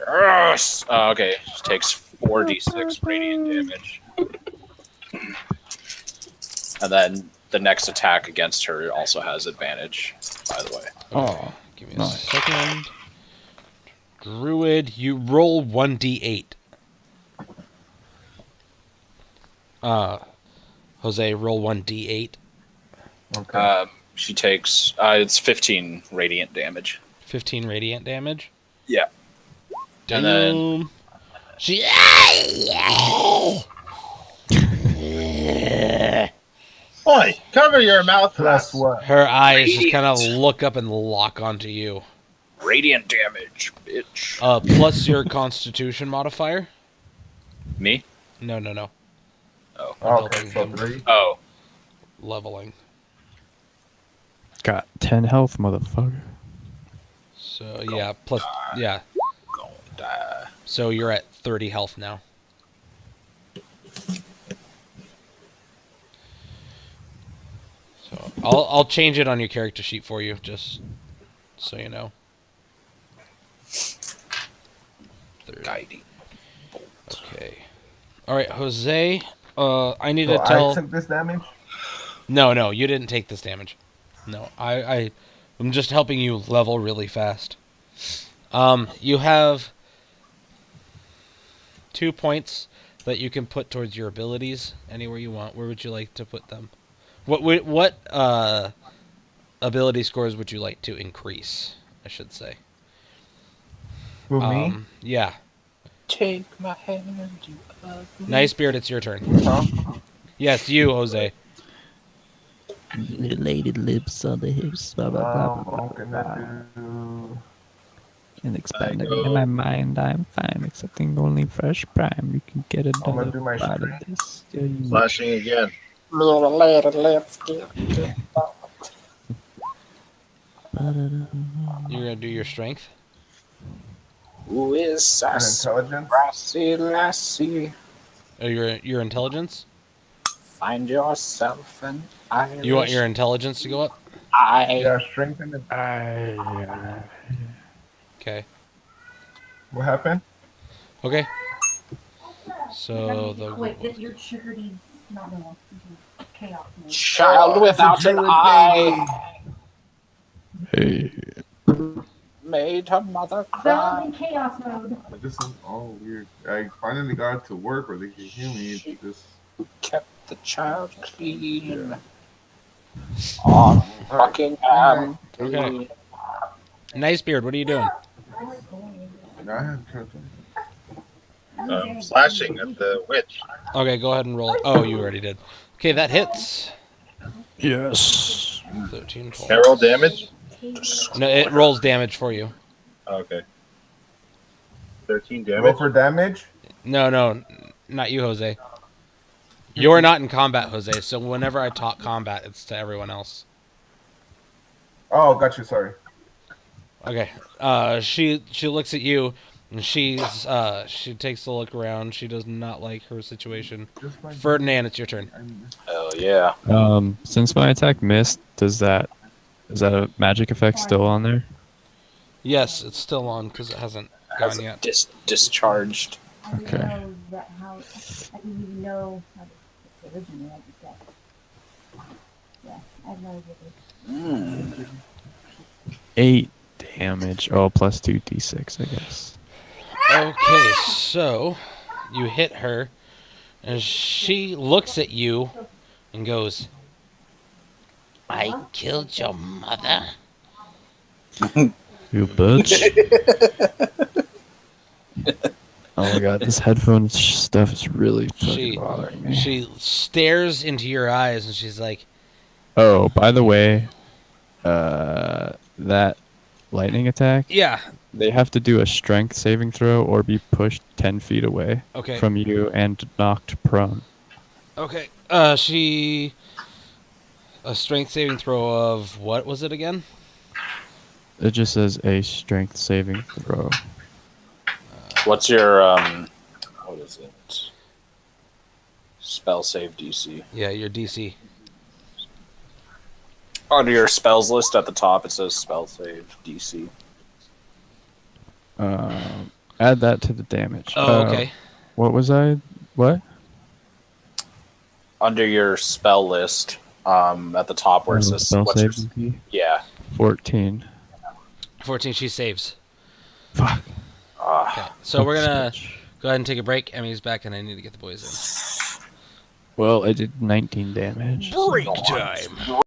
Yes! Okay, she takes 4d6 radiant damage. And then the next attack against her also has advantage, by the way. Oh, Give me a nice. second. Druid, you roll 1d8. Jose, roll 1d8. Okay. She takes it's 15 radiant damage. 15 radiant damage. Yeah. Damn. And then- She. Oi, cover your mouth. Plus lass. what? Her eyes just Radiant. kind of look up and lock onto you. Radiant damage, bitch. Plus your Constitution modifier. Me? No. Oh. Okay, so him. 3. Oh. Leveling. Got 10 health, motherfucker. So yeah, plus yeah. Gonna die. So you're at 30 health now. So I'll change it on your character sheet for you, just so you know. 30. Guiding. Okay. All right, Jose. I need So to tell. I took this damage? No, you didn't take this damage. No, I'm just helping you level really fast. You have 2 points that you can put towards your abilities anywhere you want. Where would you like to put them? What ability scores would you like to increase? I should say. Who, me? Yeah. Take my hand, you ugly. Nice beard. It's your turn. Huh? Yes, you, Jose. Related lips on the hips. Blah, I'm gonna do... And expanding I go- in my mind, I'm fine, accepting only fresh prime. You can get it I'm gonna done. do my out of strength. this. Yeah, you- Flashing again. You're gonna do your strength. Who is And sassy, intelligence? brassy lassie? Oh, your intelligence. Find yourself an Irish You want your intelligence to go up? eye. Yeah, strength and... Okay. What happened? Okay. So the Wait, that you're sugarty, not normal. Chaos mode. Child without an eye Hey. made her mother Bell's cry. in chaos mode. This is all weird. I finally got it to work where they can hear me. It's just Kept the child clean. On Buckingham. Okay. Nice beard. What are you doing? I have Slashing at the witch. Okay, go ahead and roll. Oh, you already did. Okay, that hits. Yes. 13 points. Can I roll damage? No, it rolls damage for you. Okay. 13 Roll damage. for damage? No, not you, Jose. You're not in combat, Jose. So whenever I talk combat, it's to everyone else. Oh, got you, sorry. Okay. She looks at you, and she takes a look around. She does not like her situation. Ferdinand, it's your turn. Hell yeah. Since my attack missed, is that a magic effect still on there? Yes, it's still on because it hasn't Has gone yet. discharged. I didn't Okay. know that how. I didn't even know how to originally like that. Yeah, I have no idea. 8 damage. Oh, plus 2d6, I guess. Okay, so you hit her, and she looks at you and goes, I killed your mother. You bitch. Oh my god, this headphone stuff is really fucking bothering me. she stares into your eyes, and she's like, Oh, by the way, that lightning attack, yeah, they have to do a strength saving throw or be pushed 10 feet away okay. from you and knocked prone. Okay. A strength saving throw of what was it again? It just says a strength saving throw. What's your what is it? Spell save DC. Yeah, your DC. Under your spells list at the top, it says spell save DC. Add that to the damage. Oh, okay. What was I? What? Under your spell list, at the top where it says spell what's your, saving key? yeah. 14. 14, she saves. Fuck. Okay, so we're gonna go ahead and take a break. Emmy's back, and I need to get the boys in. Well, I did 19 damage. Break time.